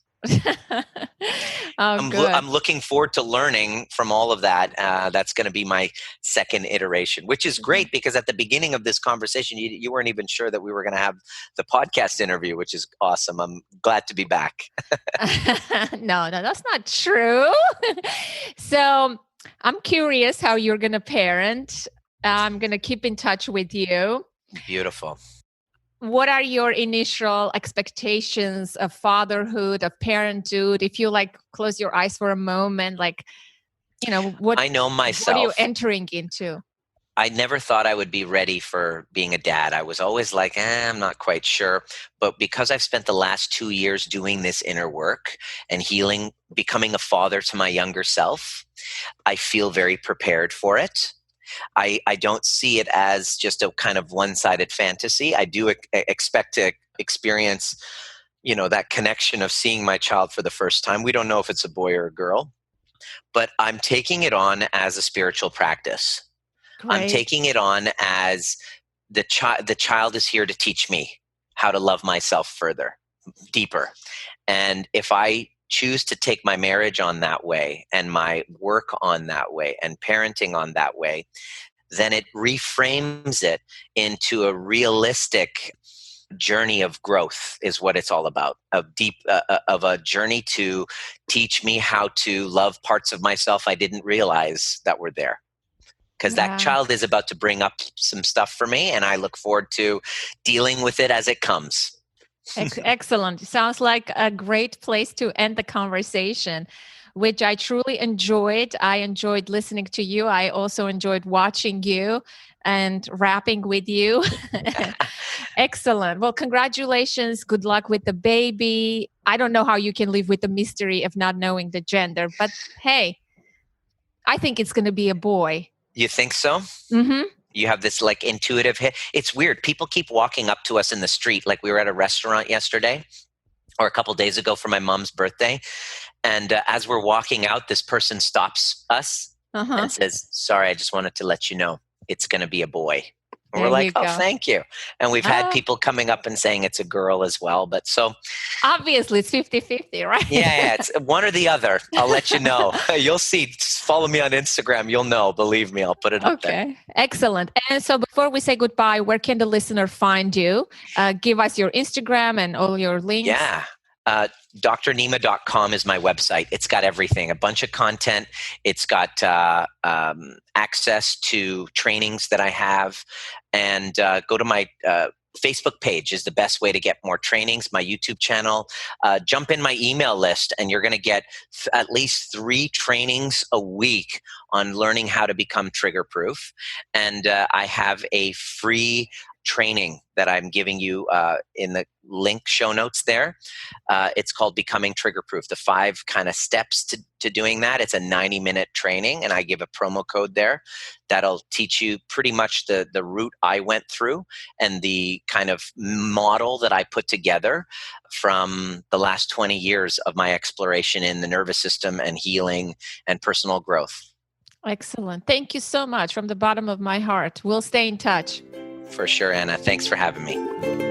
I'm looking forward to learning from all of that. That's going to be my second iteration, which is great because at the beginning of this conversation, you weren't even sure that we were going to have the podcast interview, which is awesome. I'm glad to be back. No, that's not true. So I'm curious how you're going to parent. I'm going to keep in touch with you. Beautiful. What are your initial expectations of fatherhood, of parenthood? If you close your eyes for a moment, what I know myself. What are you entering into? I never thought I would be ready for being a dad. I was always like, I'm not quite sure. But because I've spent the last 2 years doing this inner work and healing, becoming a father to my younger self, I feel very prepared for it. I don't see it as just a kind of one-sided fantasy. I do expect to experience, that connection of seeing my child for the first time. We don't know if it's a boy or a girl, but I'm taking it on as a spiritual practice. Great. I'm taking it on as the child is here to teach me how to love myself further, deeper. And if I choose to take my marriage on that way and my work on that way and parenting on that way, then it reframes it into a realistic journey of growth is what it's all about, of a journey to teach me how to love parts of myself I didn't realize that were there. Because that child is about to bring up some stuff for me, and I look forward to dealing with it as it comes. Excellent. Sounds like a great place to end the conversation, which I truly enjoyed. I enjoyed listening to you. I also enjoyed watching you and rapping with you. Excellent. Well, congratulations. Good luck with the baby. I don't know how you can live with the mystery of not knowing the gender, but hey, I think it's going to be a boy. You think so? Mm-hmm. You have this intuitive hit. It's weird. People keep walking up to us in the street. Like we were at a restaurant yesterday or a couple days ago for my mom's birthday. And as we're walking out, this person stops us and says, sorry, I just wanted to let you know it's going to be a boy. And we're like, oh, thank you. And we've had people coming up and saying it's a girl as well. But so obviously it's 50-50, right? Yeah, it's one or the other. I'll let you know. You'll see. Just follow me on Instagram. You'll know. Believe me, I'll put it up there. Okay, excellent. And so before we say goodbye, where can the listener find you? Give us your Instagram and all your links. Yeah. drnima.com is my website. It's got everything, a bunch of content. It's got access to trainings that I have. And go to my Facebook page is the best way to get more trainings, my YouTube channel. Jump in my email list and you're going to get at least 3 trainings a week on learning how to become trigger proof. And I have a free training that I'm giving you in the link show notes there. It's called Becoming Trigger Proof, the 5 kind of steps to doing that. It's a 90-minute training, and I give a promo code there that'll teach you pretty much the route I went through and the kind of model that I put together from the last 20 years of my exploration in the nervous system and healing and personal growth. Excellent. Thank you so much from the bottom of my heart. We'll stay in touch. For sure, Anna. Thanks for having me.